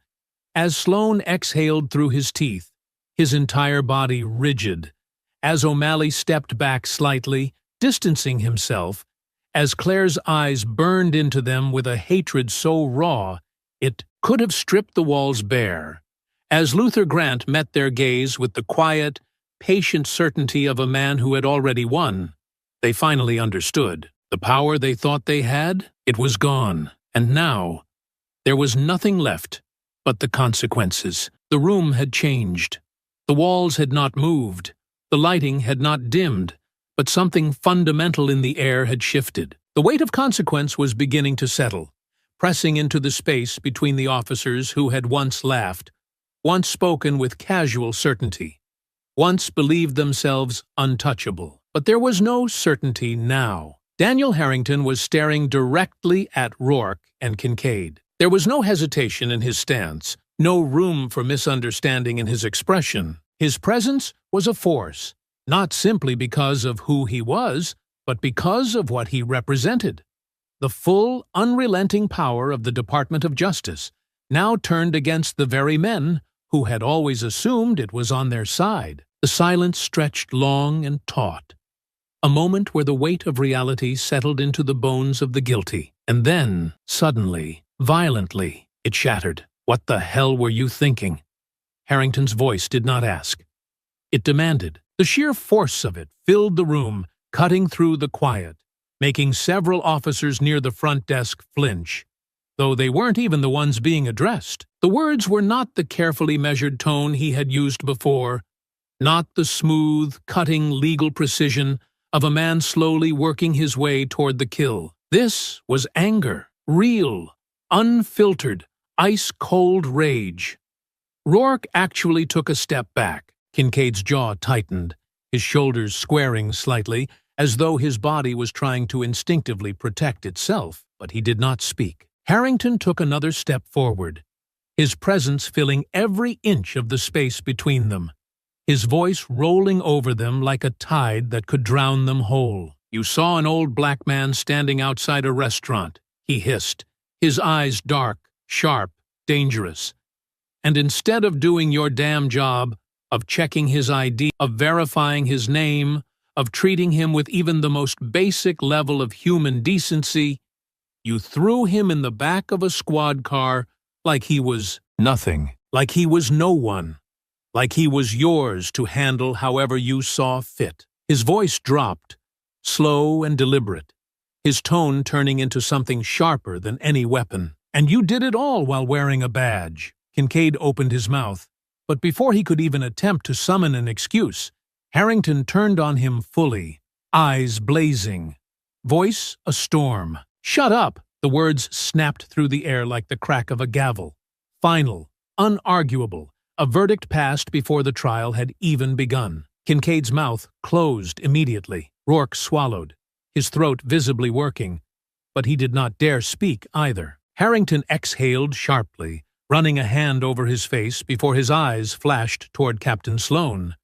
as Sloane exhaled through his teeth, his entire body rigid, as O'Malley stepped back slightly, distancing himself, as Claire's eyes burned into them with a hatred so raw it could have stripped the walls bare, as Luther Grant met their gaze with the quiet, patient certainty of a man who had already won, they finally understood. The power they thought they had, it was gone, and now there was nothing left but the consequences. The room had changed. The walls had not moved. The lighting had not dimmed, but something fundamental in the air had shifted. The weight of consequence was beginning to settle, pressing into the space between the officers who had once laughed, once spoken with casual certainty, once believed themselves untouchable. But there was no certainty now. Daniel Harrington was staring directly at Rourke and Kincaid. There was no hesitation in his stance, no room for misunderstanding in his expression. His presence was a force, not simply because of who he was, but because of what he represented. The full, unrelenting power of the Department of Justice, now turned against the very men who had always assumed it was on their side. The silence stretched long and taut, a moment where the weight of reality settled into the bones of the guilty. And then, suddenly, violently, it shattered. "What the hell were you thinking?" Harrington's voice did not ask. It demanded. The sheer force of it filled the room, cutting through the quiet, making several officers near the front desk flinch, though they weren't even the ones being addressed. The words were not the carefully measured tone he had used before, not the smooth, cutting legal precision of a man slowly working his way toward the kill. This was anger, real, unfiltered, ice-cold rage. Rourke actually took a step back. Kincaid's jaw tightened, his shoulders squaring slightly, as though his body was trying to instinctively protect itself, but he did not speak. Harrington took another step forward, his presence filling every inch of the space between them, his voice rolling over them like a tide that could drown them whole. "You saw an old black man standing outside a restaurant," he hissed, his eyes dark, sharp, dangerous. "And instead of doing your damn job, of checking his ID, of verifying his name, of treating him with even the most basic level of human decency, you threw him in the back of a squad car like he was nothing, like he was no one, like he was yours to handle however you saw fit." His voice dropped, slow and deliberate, his tone turning into something sharper than any weapon. "And you did it all while wearing a badge." Kincaid opened his mouth, but before he could even attempt to summon an excuse, Harrington turned on him fully, eyes blazing, voice a storm. "Shut up!" The words snapped through the air like the crack of a gavel. Final, unarguable, a verdict passed before the trial had even begun. Kincaid's mouth closed immediately. Rourke swallowed, his throat visibly working, but he did not dare speak either. Harrington exhaled sharply, running a hand over his face before his eyes flashed toward Captain Sloane,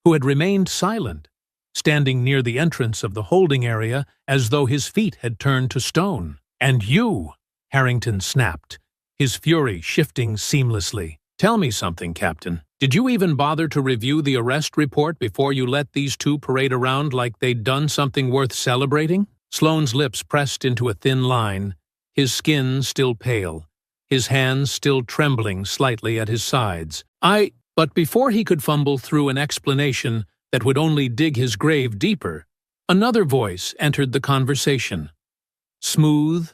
who had remained silent, standing near the entrance of the holding area as though his feet had turned to stone. "And you," Harrington snapped, his fury shifting seamlessly. "Tell me something, Captain. Did you even bother to review the arrest report before you let these two parade around like they'd done something worth celebrating?" Sloane's lips pressed into a thin line, his skin still pale, his hands still trembling slightly at his sides. But before he could fumble through an explanation that would only dig his grave deeper, another voice entered the conversation. Smooth,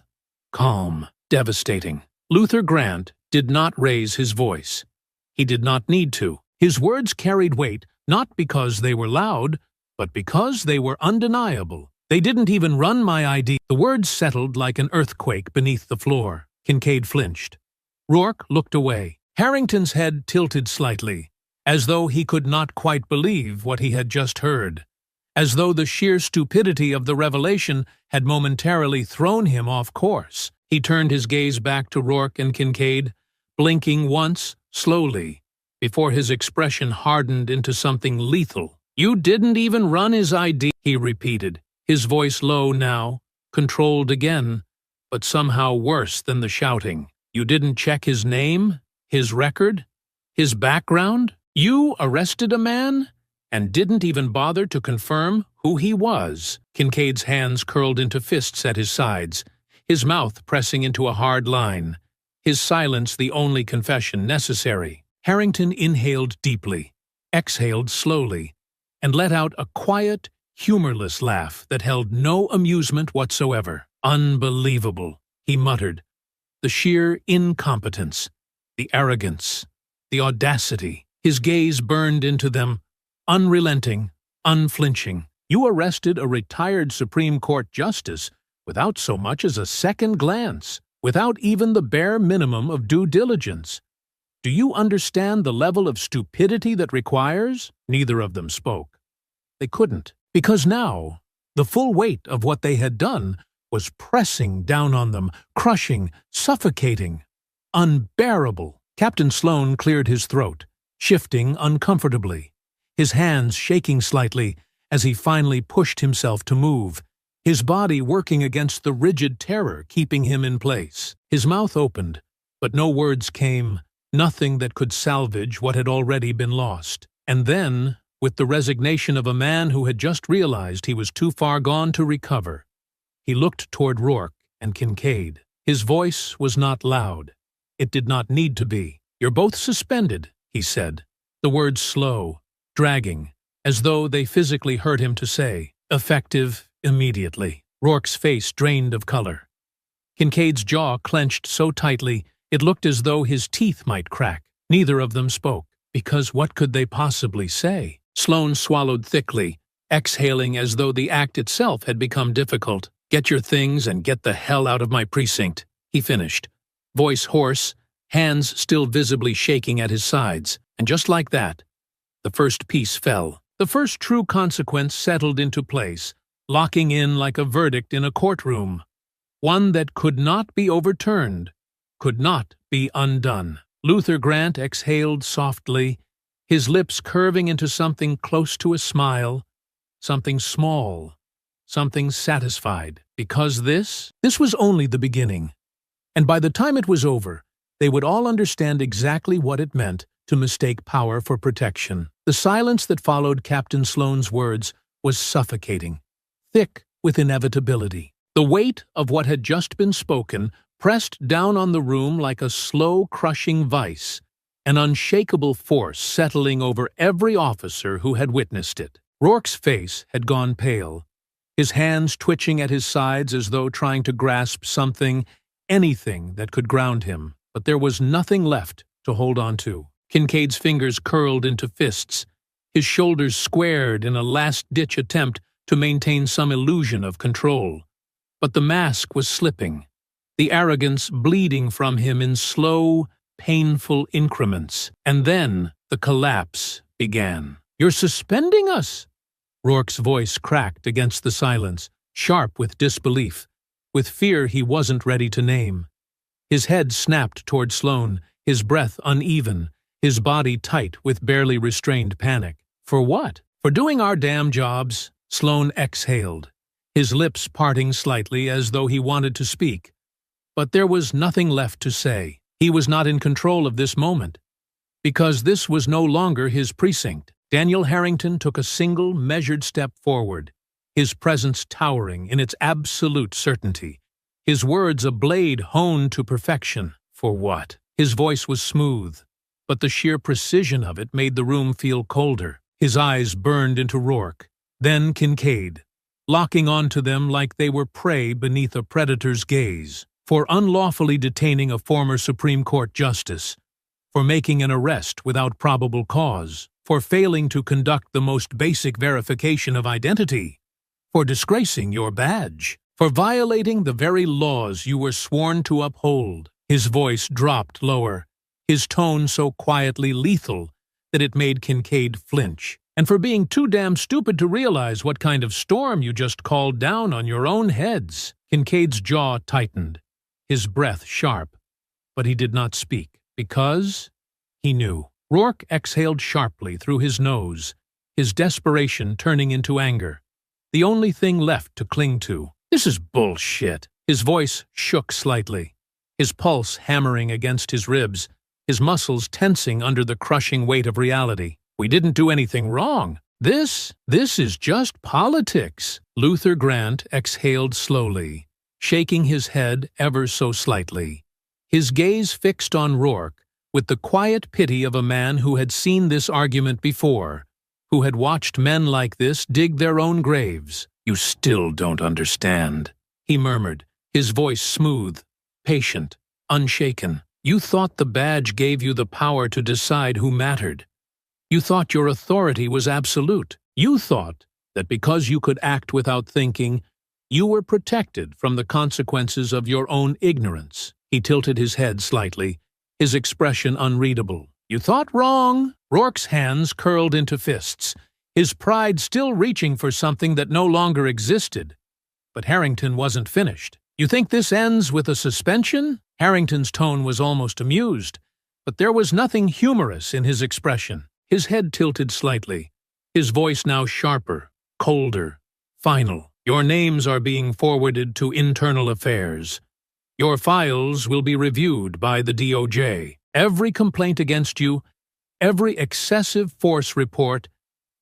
calm, devastating. Luther Grant did not raise his voice. He did not need to. His words carried weight not because they were loud, but because they were undeniable. "They didn't even run my ID." The words settled like an earthquake beneath the floor. Kincaid flinched. Rourke looked away. Harrington's head tilted slightly, as though he could not quite believe what he had just heard, as though the sheer stupidity of the revelation had momentarily thrown him off course. He turned his gaze back to Rourke and Kincaid, blinking once, slowly, before his expression hardened into something lethal. "You didn't even run his ID," he repeated, his voice low now, controlled again, but somehow worse than the shouting. "You didn't check his name, his record, his background? You arrested a man and didn't even bother to confirm who he was?" Kincaid's hands curled into fists at his sides, his mouth pressing into a hard line, his silence the only confession necessary. Harrington inhaled deeply, exhaled slowly, and let out a quiet, humorless laugh that held no amusement whatsoever. "Unbelievable," he muttered. "The sheer incompetence, the arrogance, the audacity." His gaze burned into them, unrelenting, unflinching. "You arrested a retired Supreme Court justice without so much as a second glance, without even the bare minimum of due diligence. Do you understand the level of stupidity that requires?" Neither of them spoke. They couldn't, because now the full weight of what they had done was pressing down on them, crushing, suffocating, unbearable. Captain Sloane cleared his throat, shifting uncomfortably, his hands shaking slightly as he finally pushed himself to move, his body working against the rigid terror keeping him in place. His mouth opened, but no words came, nothing that could salvage what had already been lost. And then, with the resignation of a man who had just realized he was too far gone to recover, he looked toward Rourke and Kincaid. His voice was not loud. It did not need to be. "You're both suspended," he said, the words slow, dragging, as though they physically hurt him to say. "Effective immediately." Rourke's face drained of color. Kincaid's jaw clenched so tightly it looked as though his teeth might crack. Neither of them spoke, because what could they possibly say? Sloane swallowed thickly, exhaling as though the act itself had become difficult. "Get your things and get the hell out of my precinct," he finished, voice hoarse, hands still visibly shaking at his sides. And just like that, the first piece fell. The first true consequence settled into place, locking in like a verdict in a courtroom, one that could not be overturned, could not be undone. Luther Grant exhaled softly, his lips curving into something close to a smile, something small, something satisfied. Because this was only the beginning. And by the time it was over, they would all understand exactly what it meant to mistake power for protection. The silence that followed Captain Sloane's words was suffocating, thick with inevitability. The weight of what had just been spoken pressed down on the room like a slow, crushing vice, an unshakable force settling over every officer who had witnessed it. Rourke's face had gone pale, his hands twitching at his sides as though trying to grasp something, anything that could ground him. But there was nothing left to hold on to. Kincaid's fingers curled into fists, his shoulders squared in a last-ditch attempt to maintain some illusion of control. But the mask was slipping, the arrogance bleeding from him in slow, painful increments. And then the collapse began. "You're suspending us?" Rourke's voice cracked against the silence, sharp with disbelief, with fear he wasn't ready to name. His head snapped toward Sloane, his breath uneven, his body tight with barely restrained panic. "For what?" "For doing our damn jobs," Sloane exhaled, his lips parting slightly as though he wanted to speak. But there was nothing left to say. He was not in control of this moment, because this was no longer his precinct. Daniel Harrington took a single, measured step forward, his presence towering in its absolute certainty, his words a blade honed to perfection. "For what?" His voice was smooth, but the sheer precision of it made the room feel colder. His eyes burned into Rourke, then Kincaid, locking onto them like they were prey beneath a predator's gaze. "For unlawfully detaining a former Supreme Court justice, for making an arrest without probable cause, for failing to conduct the most basic verification of identity, for disgracing your badge, for violating the very laws you were sworn to uphold." His voice dropped lower, his tone so quietly lethal that it made Kincaid flinch. "And for being too damn stupid to realize what kind of storm you just called down on your own heads." Kincaid's jaw tightened, his breath sharp, but he did not speak, because he knew. Rourke exhaled sharply through his nose, his desperation turning into anger. The only thing left to cling to. This is bullshit. His voice shook slightly, his pulse hammering against his ribs, his muscles tensing under the crushing weight of reality. We didn't do anything wrong. This is just politics. Luther Grant exhaled slowly, shaking his head ever so slightly, his gaze fixed on Rourke with the quiet pity of a man who had seen this argument before, who had watched men like this dig their own graves. "You still don't understand," he murmured, his voice smooth, patient, unshaken. "You thought the badge gave you the power to decide who mattered. You thought your authority was absolute. You thought that because you could act without thinking, you were protected from the consequences of your own ignorance." He tilted his head slightly, his expression unreadable. "You thought wrong." Rourke's hands curled into fists, his pride still reaching for something that no longer existed. But Harrington wasn't finished. "You think this ends with a suspension?" Harrington's tone was almost amused, but there was nothing humorous in his expression. His head tilted slightly, his voice now sharper, colder, final. "Your names are being forwarded to Internal Affairs. Your files will be reviewed by the DOJ. Every complaint against you, every excessive force report,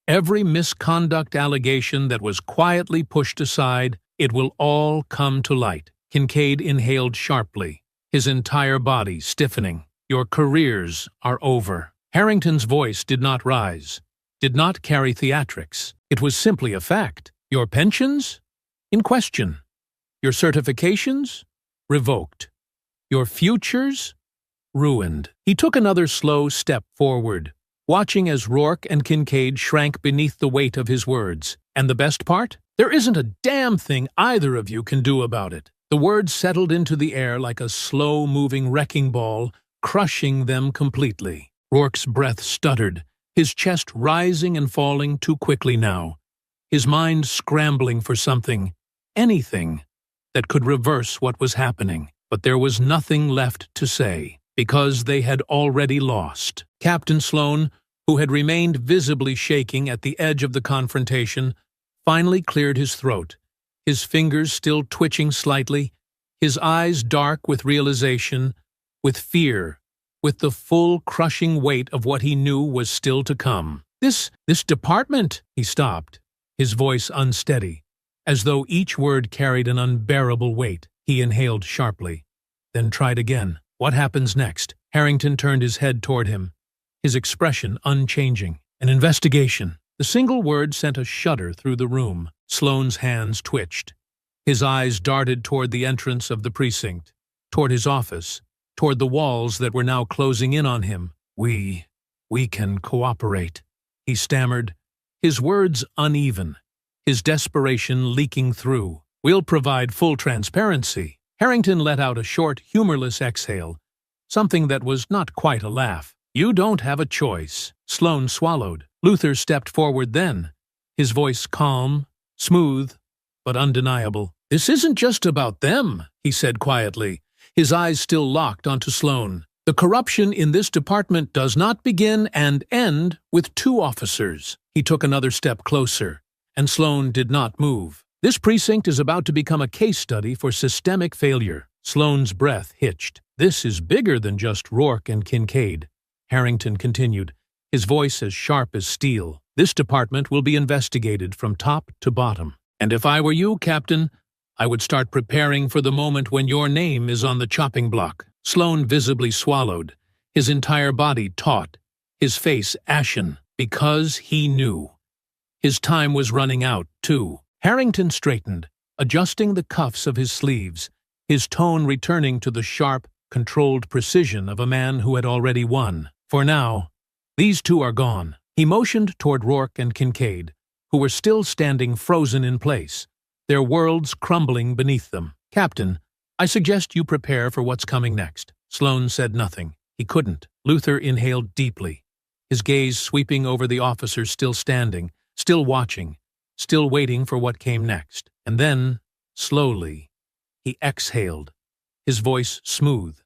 every misconduct allegation that was quietly pushed aside, it will all come to light." Kincaid inhaled sharply, his entire body stiffening. "Your careers are over." Harrington's voice did not rise, did not carry theatrics. It was simply a fact. "Your pensions? In question. Your certifications? Revoked. Your futures? Ruined." He took another slow step forward, watching as Rourke and Kincaid shrank beneath the weight of his words. "And the best part? There isn't a damn thing either of you can do about it." The words settled into the air like a slow-moving wrecking ball, crushing them completely. Rourke's breath stuttered, his chest rising and falling too quickly now, his mind scrambling for something, anything, that could reverse what was happening. But there was nothing left to say, because they had already lost. Captain Sloane, who had remained visibly shaking at the edge of the confrontation, finally cleared his throat, his fingers still twitching slightly, his eyes dark with realization, with fear, with the full crushing weight of what he knew was still to come. This department," he stopped, his voice unsteady, as though each word carried an unbearable weight. He inhaled sharply, then tried again. "What happens next?" Harrington turned his head toward him, his expression unchanging. "An investigation." The single word sent a shudder through the room. Sloane's hands twitched. His eyes darted toward the entrance of the precinct, toward his office, toward the walls that were now closing in on him. We can cooperate," he stammered, his words uneven, his desperation leaking through. "We'll provide full transparency." Harrington let out a short, humorless exhale, something that was not quite a laugh. "You don't have a choice." Sloane swallowed. Luther stepped forward then, his voice calm, smooth, but undeniable. "This isn't just about them," he said quietly, his eyes still locked onto Sloane. "The corruption in this department does not begin and end with 2 officers." He took another step closer, and Sloane did not move. "This precinct is about to become a case study for systemic failure." Sloane's breath hitched. "This is bigger than just Rourke and Kincaid," Harrington continued, his voice as sharp as steel. "This department will be investigated from top to bottom. And if I were you, Captain, I would start preparing for the moment when your name is on the chopping block." Sloane visibly swallowed, his entire body taut, his face ashen, because he knew. His time was running out, too. Harrington straightened, adjusting the cuffs of his sleeves, his tone returning to the sharp, controlled precision of a man who had already won. "For now, these 2 are gone." He motioned toward Rourke and Kincaid, who were still standing frozen in place, their worlds crumbling beneath them. "Captain, I suggest you prepare for what's coming next." Sloane said nothing. He couldn't. Luther inhaled deeply, his gaze sweeping over the officers still standing, still watching, still waiting for what came next. And then, slowly, he exhaled, his voice smooth,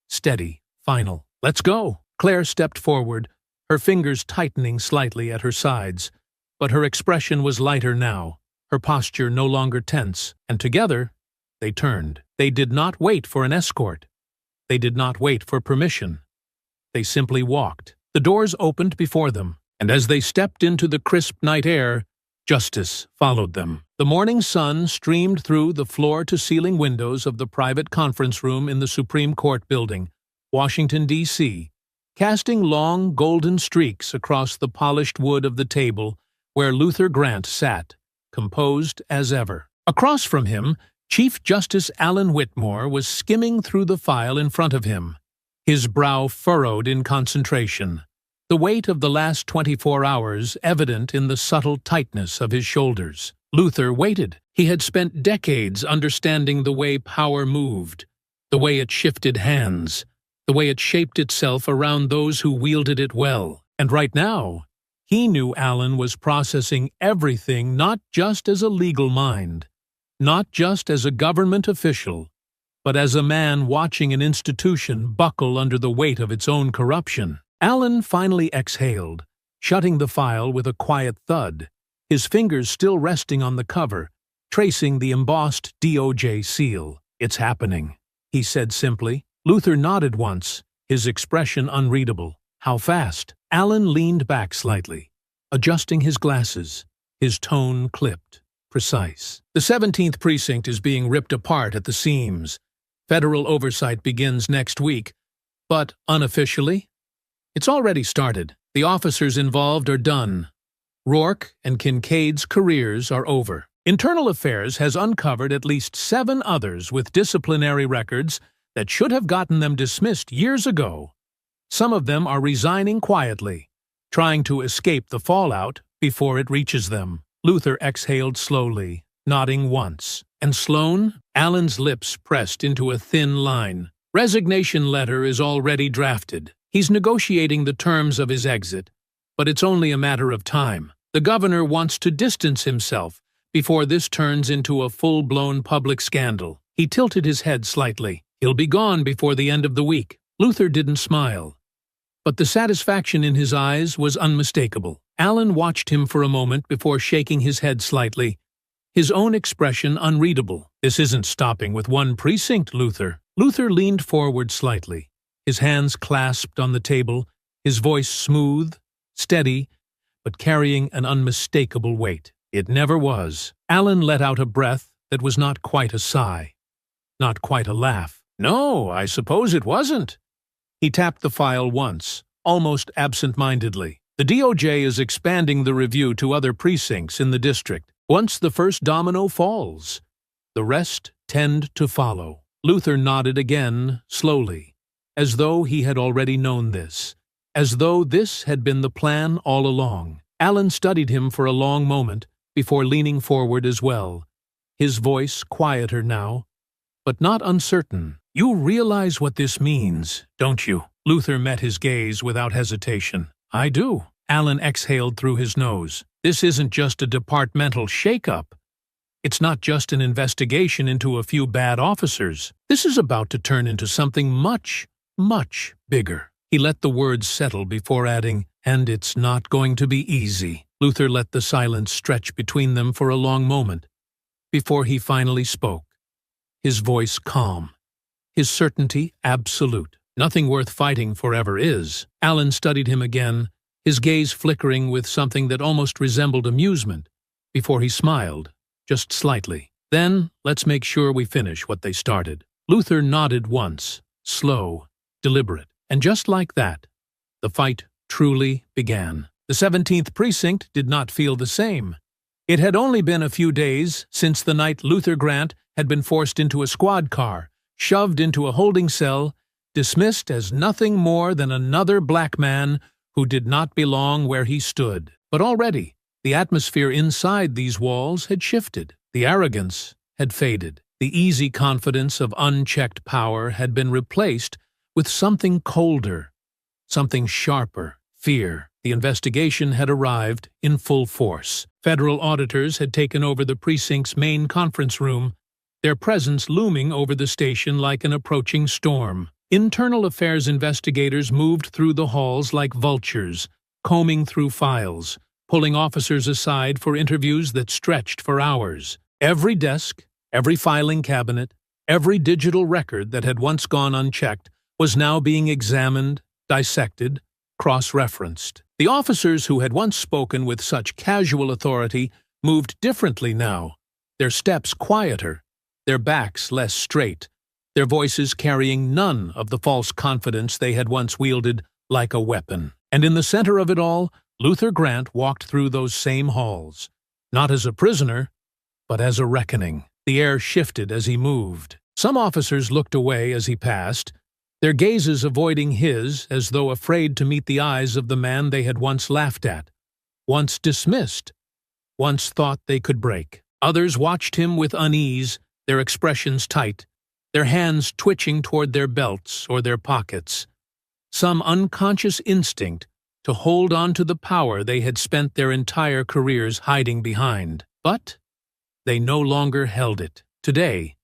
steady, final. "Let's go." Claire stepped forward, her fingers tightening slightly at her sides, but her expression was lighter now, her posture no longer tense, and together they turned. They did not wait for an escort. They did not wait for permission. They simply walked. The doors opened before them, and as they stepped into the crisp night air, justice followed them. The morning sun streamed through the floor-to-ceiling windows of the private conference room in the Supreme Court building, Washington, D.C., casting long golden streaks across the polished wood of the table where Luther Grant sat, composed as ever. Across from him, Chief Justice Alan Whitmore was skimming through the file in front of him, his brow furrowed in concentration, the weight of the last 24 hours evident in the subtle tightness of his shoulders. Luther waited. He had spent decades understanding the way power moved, the way it shifted hands, the way it shaped itself around those who wielded it well. And right now, he knew Alan was processing everything not just as a legal mind, not just as a government official, but as a man watching an institution buckle under the weight of its own corruption. Alan finally exhaled, shutting the file with a quiet thud, his fingers still resting on the cover, tracing the embossed DOJ seal. "It's happening," he said simply. Luther nodded once, his expression unreadable. "How fast?" Alan leaned back slightly, adjusting his glasses, his tone clipped, precise. "The 17th Precinct is being ripped apart at the seams. Federal oversight begins next week, but unofficially, it's already started. The officers involved are done. Rourke and Kincaid's careers are over. Internal Affairs has uncovered at least 7 others with disciplinary records that should have gotten them dismissed years ago. Some of them are resigning quietly, trying to escape the fallout before it reaches them." Luther exhaled slowly, nodding once. "And Sloan?" Alan's lips pressed into a thin line. "Resignation letter is already drafted. He's negotiating the terms of his exit, but it's only a matter of time. The governor wants to distance himself before this turns into a full-blown public scandal." He tilted his head slightly. "He'll be gone before the end of the week." Luther didn't smile, but the satisfaction in his eyes was unmistakable. Alan watched him for a moment before shaking his head slightly, his own expression unreadable. "This isn't stopping with one precinct, Luther." Luther leaned forward slightly, his hands clasped on the table, his voice smooth, steady, but carrying an unmistakable weight. "It never was." Alan let out a breath that was not quite a sigh, not quite a laugh. "No, I suppose it wasn't." He tapped the file once, almost absent-mindedly. "The DOJ is expanding the review to other precincts in the district. Once the first domino falls, the rest tend to follow." Luther nodded again, slowly, as though he had already known this, as though this had been the plan all along. Alan studied him for a long moment before leaning forward as well, his voice quieter now, but not uncertain. "You realize what this means, don't you?" Luther met his gaze without hesitation. "I do." Alan exhaled through his nose. "This isn't just a departmental shake-up. It's not just an investigation into a few bad officers. This is about to turn into something much, much bigger." He let the words settle before adding, "And it's not going to be easy." Luther let the silence stretch between them for a long moment, before he finally spoke, his voice calm, his certainty absolute. "Nothing worth fighting forever is." Alan studied him again, his gaze flickering with something that almost resembled amusement, before he smiled, just slightly. "Then, let's make sure we finish what they started." Luther nodded once, slow, deliberate, and just like that, the fight truly began. The 17th Precinct did not feel the same. It had only been a few days since the night Luther Grant had been forced into a squad car, shoved into a holding cell, dismissed as nothing more than another black man who did not belong where he stood. But already, the atmosphere inside these walls had shifted. The arrogance had faded. The easy confidence of unchecked power had been replaced with something colder, something sharper, fear. The investigation had arrived in full force. Federal auditors had taken over the precinct's main conference room, their presence looming over the station like an approaching storm. Internal affairs investigators moved through the halls like vultures, combing through files, pulling officers aside for interviews that stretched for hours. Every desk, every filing cabinet, every digital record that had once gone unchecked was now being examined, dissected, cross-referenced. The officers who had once spoken with such casual authority moved differently now, their steps quieter, their backs less straight, their voices carrying none of the false confidence they had once wielded like a weapon. And in the center of it all, Luther Grant walked through those same halls, not as a prisoner, but as a reckoning. The air shifted as he moved. Some officers looked away as he passed, their gazes avoiding his as though afraid to meet the eyes of the man they had once laughed at, once dismissed, once thought they could break. Others watched him with unease, their expressions tight, their hands twitching toward their belts or their pockets. Some unconscious instinct to hold on to the power they had spent their entire careers hiding behind. But they no longer held it. Today,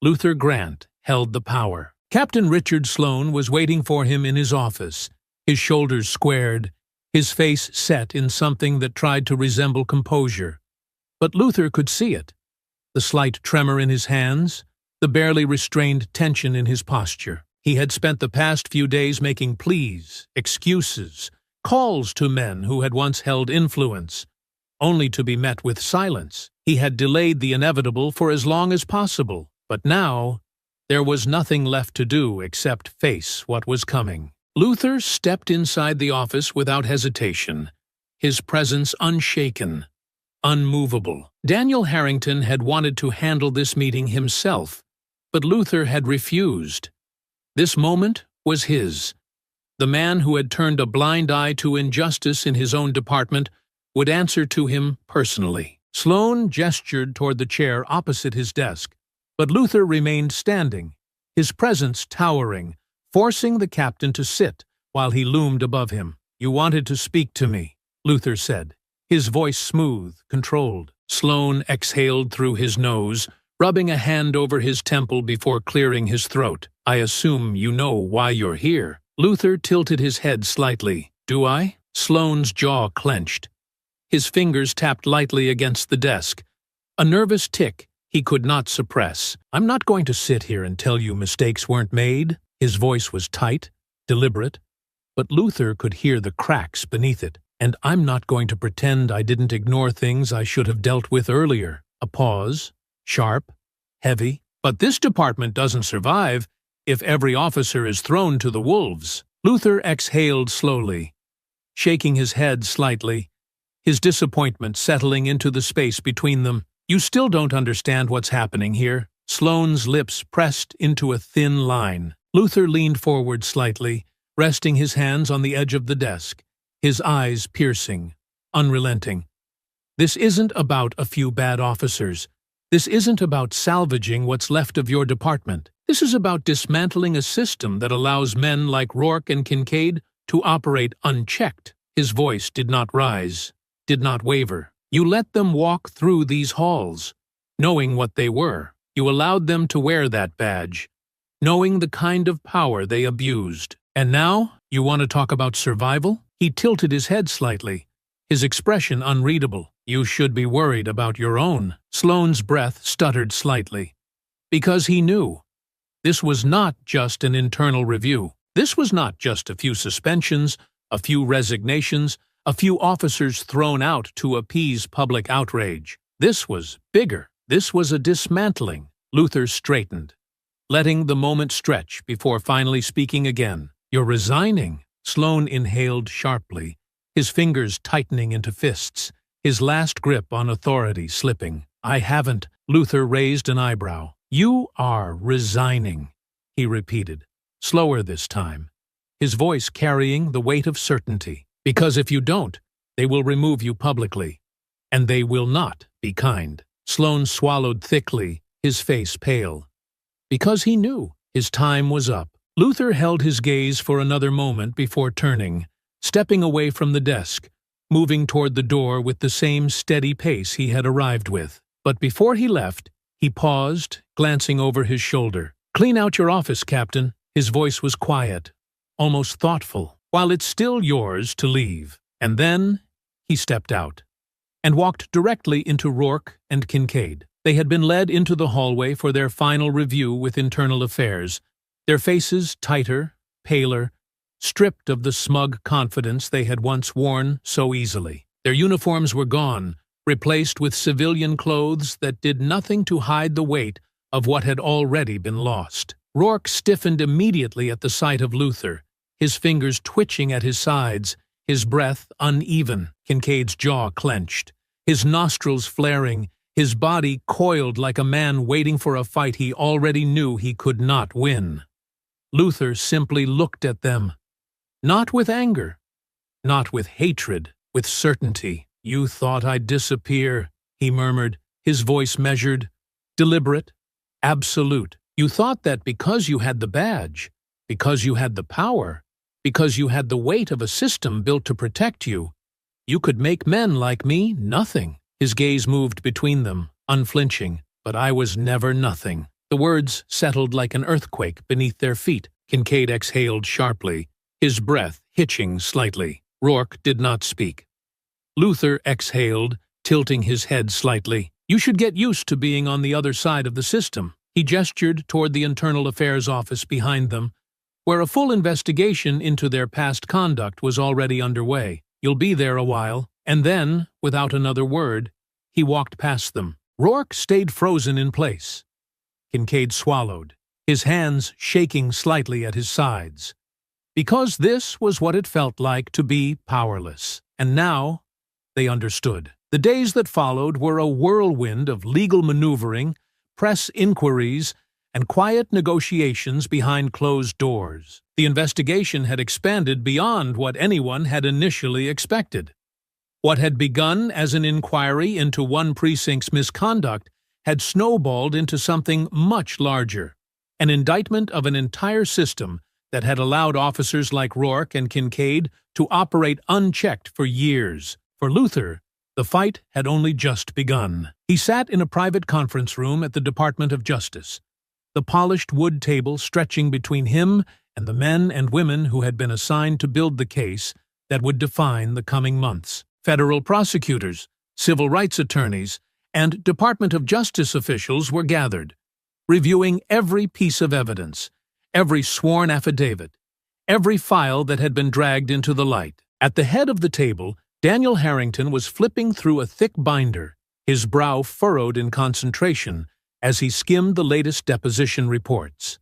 Luther Grant held the power. Captain Richard Sloane was waiting for him in his office, his shoulders squared, his face set in something that tried to resemble composure. But Luther could see it. The slight tremor in his hands, the barely restrained tension in his posture. He had spent the past few days making pleas, excuses, calls to men who had once held influence, only to be met with silence. He had delayed the inevitable for as long as possible, but now there was nothing left to do except face what was coming. Luther stepped inside the office without hesitation, his presence unshaken, unmovable. Daniel Harrington had wanted to handle this meeting himself, but Luther had refused. This moment was his. The man who had turned a blind eye to injustice in his own department would answer to him personally. Sloane gestured toward the chair opposite his desk, but Luther remained standing, his presence towering, forcing the captain to sit while he loomed above him. "You wanted to speak to me," Luther said, his voice smooth, controlled. Sloane exhaled through his nose, rubbing a hand over his temple before clearing his throat. "I assume you know why you're here." Luther tilted his head slightly. "Do I?" Sloane's jaw clenched. His fingers tapped lightly against the desk, a nervous tick he could not suppress. "I'm not going to sit here and tell you mistakes weren't made." His voice was tight, deliberate, but Luther could hear the cracks beneath it. "And I'm not going to pretend I didn't ignore things I should have dealt with earlier." A pause, sharp, heavy. "But this department doesn't survive if every officer is thrown to the wolves." Luther exhaled slowly, shaking his head slightly, his disappointment settling into the space between them. "You still don't understand what's happening here." Sloane's lips pressed into a thin line. Luther leaned forward slightly, resting his hands on the edge of the desk, his eyes piercing, unrelenting. "This isn't about a few bad officers. This isn't about salvaging what's left of your department. This is about dismantling a system that allows men like Rourke and Kincaid to operate unchecked." His voice did not rise, did not waver. "You let them walk through these halls, knowing what they were. You allowed them to wear that badge, knowing the kind of power they abused. And now, you want to talk about survival?" He tilted his head slightly, his expression unreadable. "You should be worried about your own." Sloane's breath stuttered slightly, because he knew. This was not just an internal review. This was not just a few suspensions, a few resignations, a few officers thrown out to appease public outrage. This was bigger. This was a dismantling. Luther straightened, letting the moment stretch before finally speaking again. "You're resigning." Sloane inhaled sharply, his fingers tightening into fists, his last grip on authority slipping. "I haven't." Luther raised an eyebrow. "You are resigning," he repeated, slower this time, his voice carrying the weight of certainty. "Because if you don't, they will remove you publicly, and they will not be kind." Sloane swallowed thickly, his face pale. Because he knew his time was up. Luther held his gaze for another moment before turning, stepping away from the desk, moving toward the door with the same steady pace he had arrived with. But before he left, he paused, glancing over his shoulder. "Clean out your office, Captain." His voice was quiet, almost thoughtful. "While it's still yours to leave." And then he stepped out and walked directly into Rourke and Kincaid. They had been led into the hallway for their final review with Internal Affairs, their faces tighter, paler, stripped of the smug confidence they had once worn so easily. Their uniforms were gone, replaced with civilian clothes that did nothing to hide the weight of what had already been lost. Rourke stiffened immediately at the sight of Luther, his fingers twitching at his sides, his breath uneven. Kincaid's jaw clenched, his nostrils flaring, his body coiled like a man waiting for a fight he already knew he could not win. Luther simply looked at them, not with anger, not with hatred, with certainty. "You thought I'd disappear," he murmured, his voice measured, deliberate, absolute. "You thought that because you had the badge, because you had the power, because you had the weight of a system built to protect you, you could make men like me nothing." His gaze moved between them, unflinching. "But I was never nothing." The words settled like an earthquake beneath their feet. Kincaid exhaled sharply, his breath hitching slightly. Rourke did not speak. Luther exhaled, tilting his head slightly. "You should get used to being on the other side of the system." He gestured toward the Internal Affairs office behind them, where a full investigation into their past conduct was already underway. "You'll be there a while." And then, without another word, he walked past them. Rourke stayed frozen in place. Kincaid swallowed, his hands shaking slightly at his sides. Because this was what it felt like to be powerless. And now they understood. The days that followed were a whirlwind of legal maneuvering, press inquiries, and quiet negotiations behind closed doors. The investigation had expanded beyond what anyone had initially expected. What had begun as an inquiry into one precinct's misconduct had snowballed into something much larger, an indictment of an entire system that had allowed officers like Rourke and Kincaid to operate unchecked for years. For Luther, the fight had only just begun. He sat in a private conference room at the Department of Justice, the polished wood table stretching between him and the men and women who had been assigned to build the case that would define the coming months. Federal prosecutors, civil rights attorneys, and Department of Justice officials were gathered, reviewing every piece of evidence, every sworn affidavit, every file that had been dragged into the light. At the head of the table, Daniel Harrington was flipping through a thick binder, his brow furrowed in concentration as he skimmed the latest deposition reports.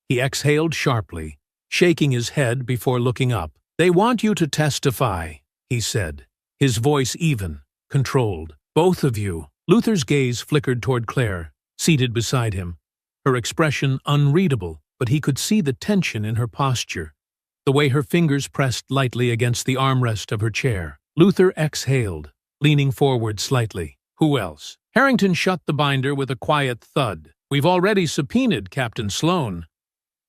He exhaled sharply, shaking his head before looking up. "They want you to testify," he said, his voice even, controlled. "Both of you." Luther's gaze flickered toward Claire, seated beside him, her expression unreadable, but he could see the tension in her posture, the way her fingers pressed lightly against the armrest of her chair. Luther exhaled, leaning forward slightly. "Who else?" Harrington shut the binder with a quiet thud. "We've already subpoenaed Captain Sloan.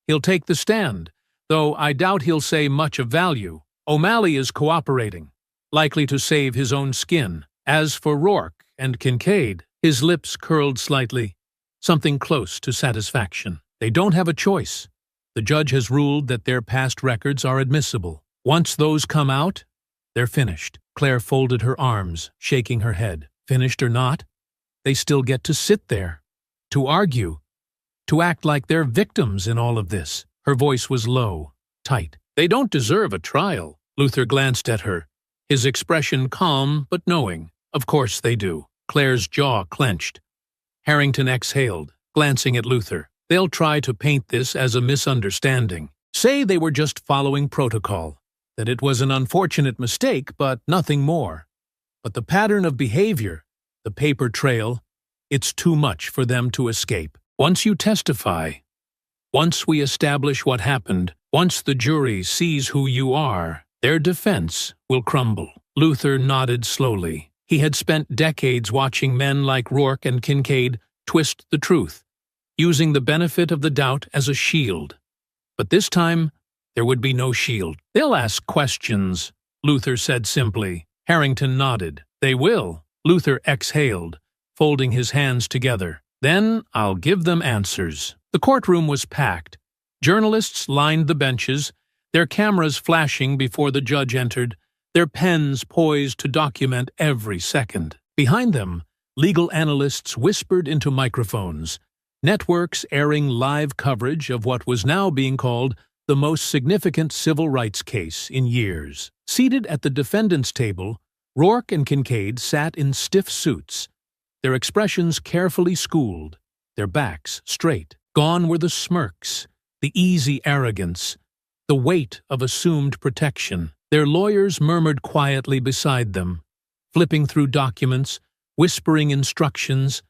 He'll take the stand, though I doubt he'll say much of value. O'Malley is cooperating, likely to save his own skin. As for Rourke and Kincaid," his lips curled slightly, something close to satisfaction. "They don't have a choice. The judge has ruled that their past records are admissible. Once those come out, they're finished." Claire folded her arms, shaking her head. "Finished or not, they still get to sit there, to argue, to act like they're victims in all of this." Her voice was low, tight. "They don't deserve a trial." Luther glanced at her, his expression calm but knowing. "Of course they do." Claire's jaw clenched. Harrington exhaled, glancing at Luther. "They'll try to paint this as a misunderstanding. Say they were just following protocol, that it was an unfortunate mistake, but nothing more. But the pattern of behavior, the paper trail, it's too much for them to escape. Once you testify, once we establish what happened, once the jury sees who you are, their defense will crumble." Luther nodded slowly. He had spent decades watching men like Rourke and Kincaid twist the truth, using the benefit of the doubt as a shield. But this time, there would be no shield. "They'll ask questions," Luther said simply. Harrington nodded. "They will." Luther exhaled, folding his hands together. "Then I'll give them answers." The courtroom was packed, Journalists lined the benches, their cameras flashing before the judge entered, their pens poised to document every second. Behind them, legal analysts whispered into microphones, networks airing live coverage of what was now being called the most significant civil rights case in years. Seated at the defendant's table, Rourke and Kincaid sat in stiff suits, their expressions carefully schooled, their backs straight. Gone were the smirks, the easy arrogance, the weight of assumed protection. Their lawyers murmured quietly beside them, flipping through documents, whispering instructions,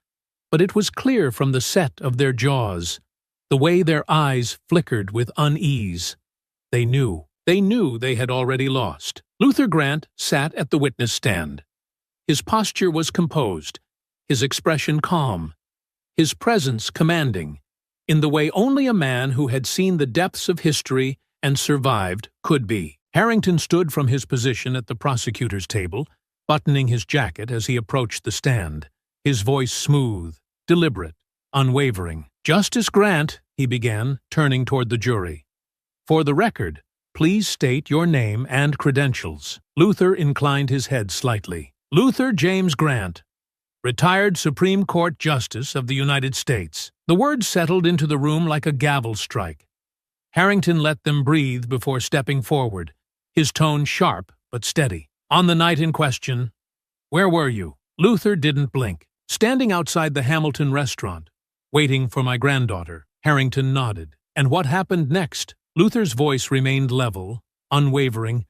but it was clear from the set of their jaws, the way their eyes flickered with unease. They knew they had already lost. Luther Grant sat at the witness stand. His posture was composed, his expression calm, his presence commanding, in the way only a man who had seen the depths of history and survived could be. Harrington stood from his position at the prosecutor's table, buttoning his jacket as he approached the stand, his voice smooth, deliberate, unwavering. "Justice Grant," he began, turning toward the jury. "For the record, please state your name and credentials." Luther inclined his head slightly. "Luther James Grant, retired Supreme Court Justice of the United States." The words settled into the room like a gavel strike. Harrington let them breathe before stepping forward, his tone sharp but steady. "On the night in question, where were you?" Luther didn't blink. "Standing outside the Hamilton restaurant, waiting for my granddaughter." Harrington nodded. "And what happened next?" Luther's voice remained level, unwavering,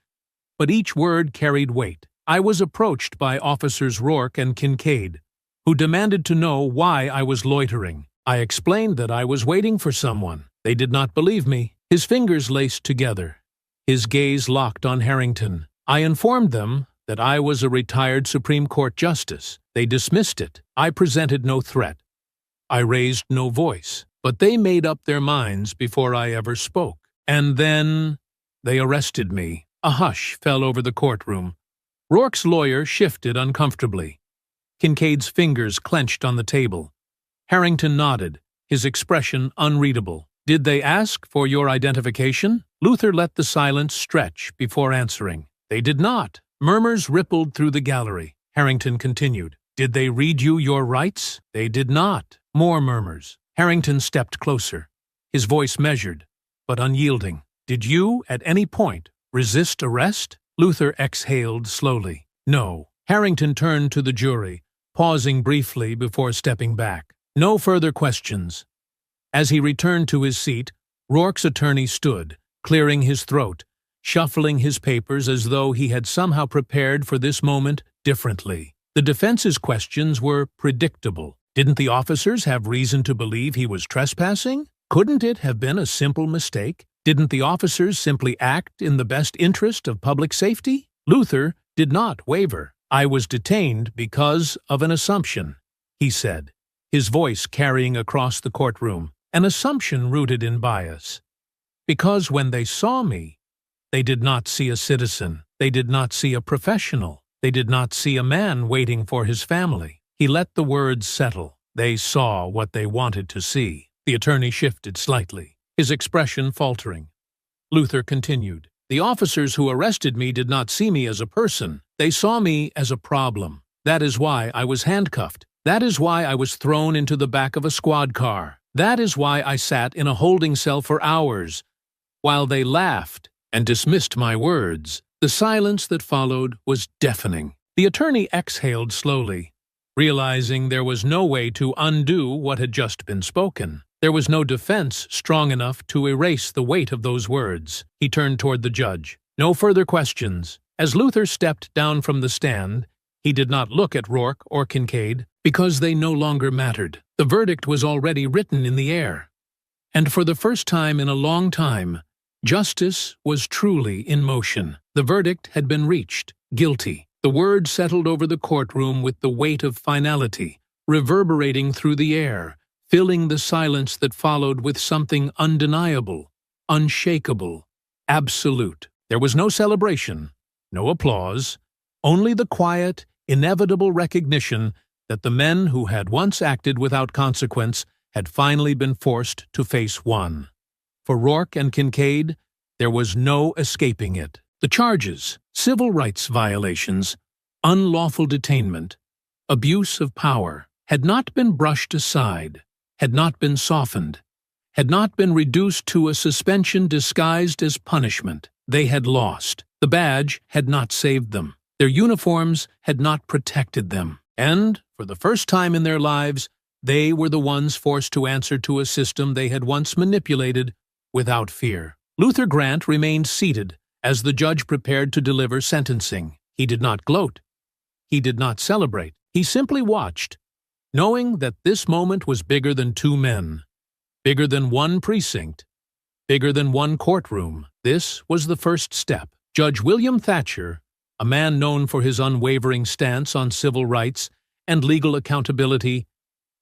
but each word carried weight. "I was approached by Officers Rourke and Kincaid, who demanded to know why I was loitering. I explained that I was waiting for someone. They did not believe me." His fingers laced together, his gaze locked on Harrington. "I informed them that I was a retired Supreme Court Justice. They dismissed it. I presented no threat. I raised no voice. But they made up their minds before I ever spoke. And then they arrested me." A hush fell over the courtroom. Rourke's lawyer shifted uncomfortably. Kincaid's fingers clenched on the table. Harrington nodded, his expression unreadable. "Did they ask for your identification?" Luther let the silence stretch before answering. "They did not." Murmurs rippled through the gallery. Harrington continued. "Did they read you your rights?" "They did not." More murmurs. Harrington stepped closer, his voice measured, but unyielding. "Did you, at any point, resist arrest?" Luther exhaled slowly. "No." Harrington turned to the jury, pausing briefly before stepping back. No further questions. As he returned to his seat, Rourke's attorney stood, clearing his throat, shuffling his papers as though he had somehow prepared for this moment differently. The defense's questions were predictable. Didn't the officers have reason to believe he was trespassing? Couldn't it have been a simple mistake? Didn't the officers simply act in the best interest of public safety? Luther did not waver. "I was detained because of an assumption," he said, his voice carrying across the courtroom. "An assumption rooted in bias. Because when they saw me, they did not see a citizen. They did not see a professional. They did not see a man waiting for his family." He let the words settle. "They saw what they wanted to see." The attorney shifted slightly, his expression faltering. Luther continued. "The officers who arrested me did not see me as a person. They saw me as a problem. That is why I was handcuffed. That is why I was thrown into the back of a squad car. That is why I sat in a holding cell for hours, while they laughed and dismissed my words." The silence that followed was deafening. The attorney exhaled slowly, realizing there was no way to undo what had just been spoken. There was no defense strong enough to erase the weight of those words. He turned toward the judge. "No further questions." As Luther stepped down from the stand, he did not look at Rourke or Kincaid, because they no longer mattered. The verdict was already written in the air. And for the first time in a long time, justice was truly in motion. The verdict had been reached. Guilty. The word settled over the courtroom with the weight of finality, reverberating through the air, filling the silence that followed with something undeniable, unshakable, absolute. There was no celebration, no applause, only the quiet, inevitable recognition that the men who had once acted without consequence had finally been forced to face one. For Rourke and Kincaid, there was no escaping it. The charges, civil rights violations, unlawful detainment, abuse of power, had not been brushed aside, had not been softened, had not been reduced to a suspension disguised as punishment. They had lost. The badge had not saved them. Their uniforms had not protected them. And, for the first time in their lives, they were the ones forced to answer to a system they had once manipulated without fear. Luther Grant remained seated as the judge prepared to deliver sentencing. He did not gloat. He did not celebrate. He simply watched, knowing that this moment was bigger than two men, bigger than one precinct, bigger than one courtroom. This was the first step. Judge William Thatcher, a man known for his unwavering stance on civil rights and legal accountability,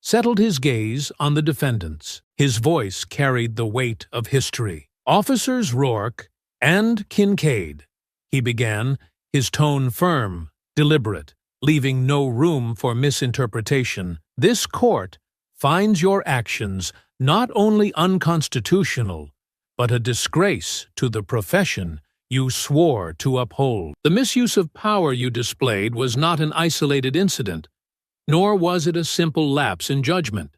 settled his gaze on the defendants. His voice carried the weight of history. "Officers Rourke and Kincaid," he began, his tone firm, deliberate, leaving no room for misinterpretation. "This court finds your actions not only unconstitutional, but a disgrace to the profession you swore to uphold. The misuse of power you displayed was not an isolated incident, nor was it a simple lapse in judgment.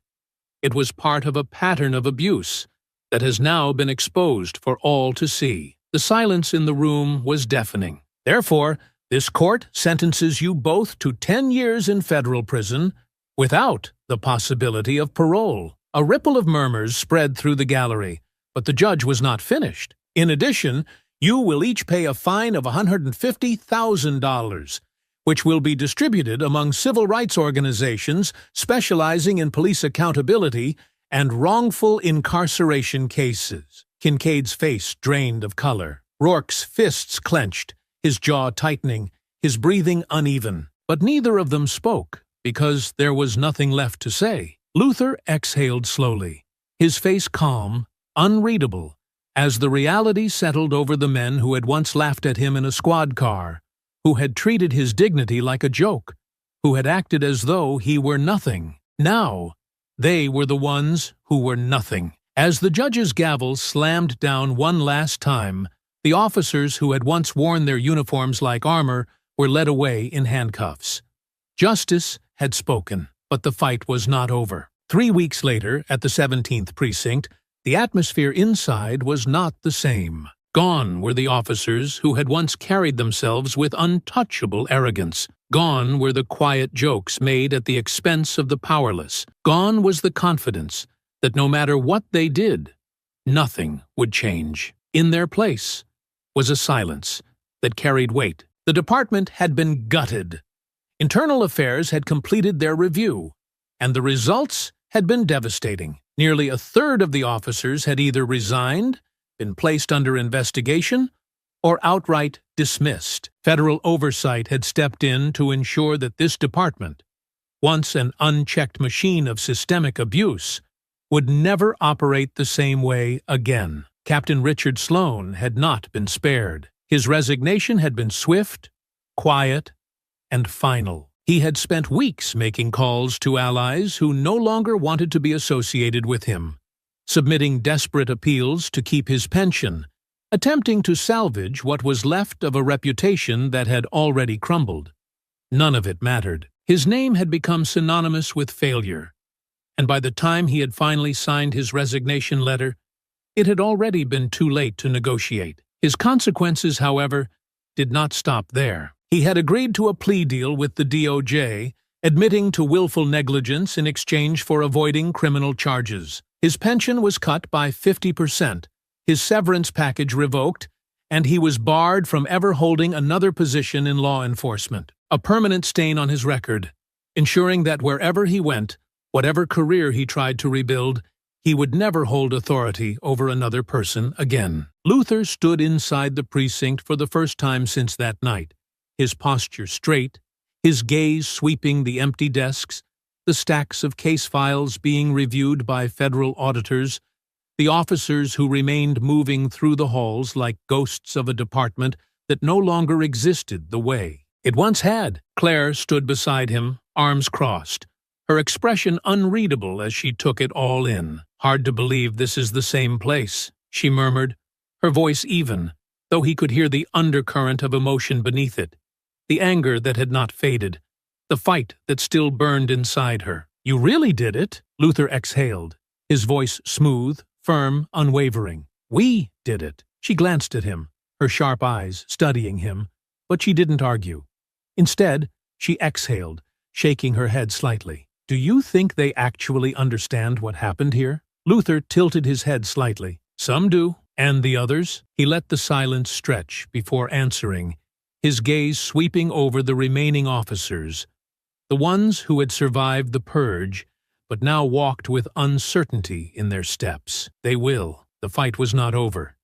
It was part of a pattern of abuse that has now been exposed for all to see." The silence in the room was deafening. "Therefore, this court sentences you both to 10 years in federal prison without the possibility of parole." A ripple of murmurs spread through the gallery, but the judge was not finished. "In addition, you will each pay a fine of $150,000, which will be distributed among civil rights organizations specializing in police accountability and wrongful incarceration cases." Kincaid's face drained of color. Rourke's fists clenched, his jaw tightening, his breathing uneven. But neither of them spoke, because there was nothing left to say. Luther exhaled slowly, his face calm, unreadable, as the reality settled over the men who had once laughed at him in a squad car, who had treated his dignity like a joke, who had acted as though he were nothing. Now, they were the ones who were nothing. As the judge's gavel slammed down one last time, the officers who had once worn their uniforms like armor were led away in handcuffs. Justice had spoken, but the fight was not over. 3 weeks later, at the 17th Precinct, the atmosphere inside was not the same. Gone were the officers who had once carried themselves with untouchable arrogance. Gone were the quiet jokes made at the expense of the powerless. Gone was the confidence that no matter what they did, nothing would change. In their place was a silence that carried weight. The department had been gutted. Internal Affairs had completed their review, and the results had been devastating. Nearly a third of the officers had either resigned, been placed under investigation, or outright dismissed. Federal oversight had stepped in to ensure that this department, once an unchecked machine of systemic abuse, would never operate the same way again. Captain Richard Sloan had not been spared. His resignation had been swift, quiet, and final. He had spent weeks making calls to allies who no longer wanted to be associated with him, submitting desperate appeals to keep his pension, attempting to salvage what was left of a reputation that had already crumbled. None of it mattered. His name had become synonymous with failure, and by the time he had finally signed his resignation letter, it had already been too late to negotiate. His consequences, however, did not stop there. He had agreed to a plea deal with the DOJ, admitting to willful negligence in exchange for avoiding criminal charges. His pension was cut by 50%, his severance package revoked, and he was barred from ever holding another position in law enforcement. A permanent stain on his record, ensuring that wherever he went, whatever career he tried to rebuild, he would never hold authority over another person again. Luther stood inside the precinct for the first time since that night, his posture straight, his gaze sweeping the empty desks, the stacks of case files being reviewed by federal auditors, the officers who remained moving through the halls like ghosts of a department that no longer existed the way it once had. Claire stood beside him, arms crossed, her expression unreadable as she took it all in. "Hard to believe this is the same place," she murmured, her voice even, though he could hear the undercurrent of emotion beneath it, the anger that had not faded, the fight that still burned inside her. You really did it? Luther exhaled, his voice smooth, firm, unwavering. We did it. She glanced at him, her sharp eyes studying him, but she didn't argue. Instead, she exhaled, shaking her head slightly. Do you think they actually understand what happened here? Luther tilted his head slightly. Some do. And the others? He let the silence stretch before answering, his gaze sweeping over the remaining officers, the ones who had survived the purge, but now walked with uncertainty in their steps. They will. The fight was not over.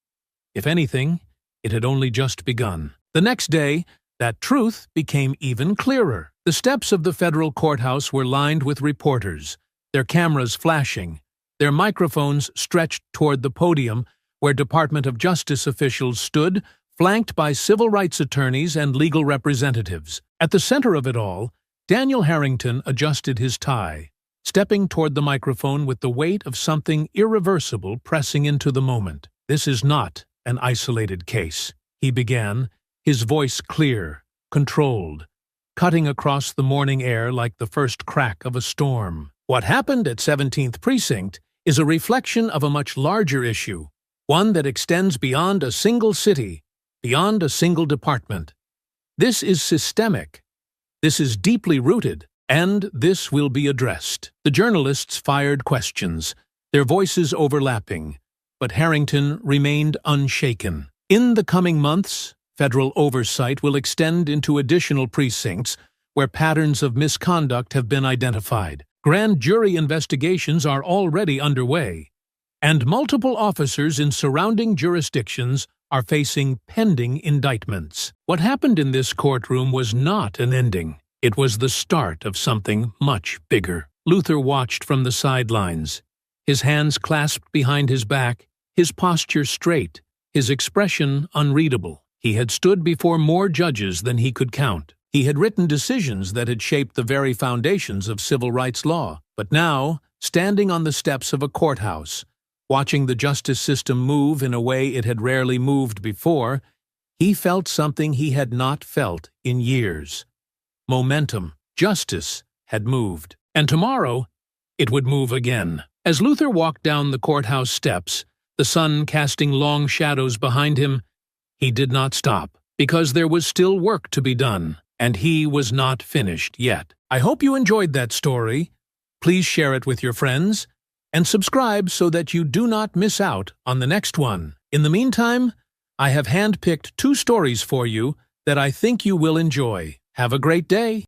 If anything, it had only just begun. The next day, that truth became even clearer. The steps of the federal courthouse were lined with reporters, their cameras flashing, their microphones stretched toward the podium where Department of Justice officials stood, flanked by civil rights attorneys and legal representatives. At the center of it all, Daniel Harrington adjusted his tie, stepping toward the microphone with the weight of something irreversible pressing into the moment. This is not an isolated case, he began, his voice clear, controlled, cutting across the morning air like the first crack of a storm. What happened at 17th Precinct is a reflection of a much larger issue, one that extends beyond a single city, beyond a single department. This is systemic. This is deeply rooted, and this will be addressed. The journalists fired questions, their voices overlapping, but Harrington remained unshaken. In the coming months, federal oversight will extend into additional precincts where patterns of misconduct have been identified. Grand jury investigations are already underway, and multiple officers in surrounding jurisdictions are facing pending indictments. What happened in this courtroom was not an ending. It was the start of something much bigger. Luther watched from the sidelines, his hands clasped behind his back, his posture straight, his expression unreadable. He had stood before more judges than he could count. He had written decisions that had shaped the very foundations of civil rights law. But now, standing on the steps of a courthouse, watching the justice system move in a way it had rarely moved before, he felt something he had not felt in years. Momentum, justice, had moved. And tomorrow, it would move again. As Luther walked down the courthouse steps, the sun casting long shadows behind him, he did not stop, because there was still work to be done, and he was not finished yet. I hope you enjoyed that story. Please share it with your friends, and subscribe so that you do not miss out on the next one. In the meantime, I have handpicked 2 stories for you that I think you will enjoy. Have a great day.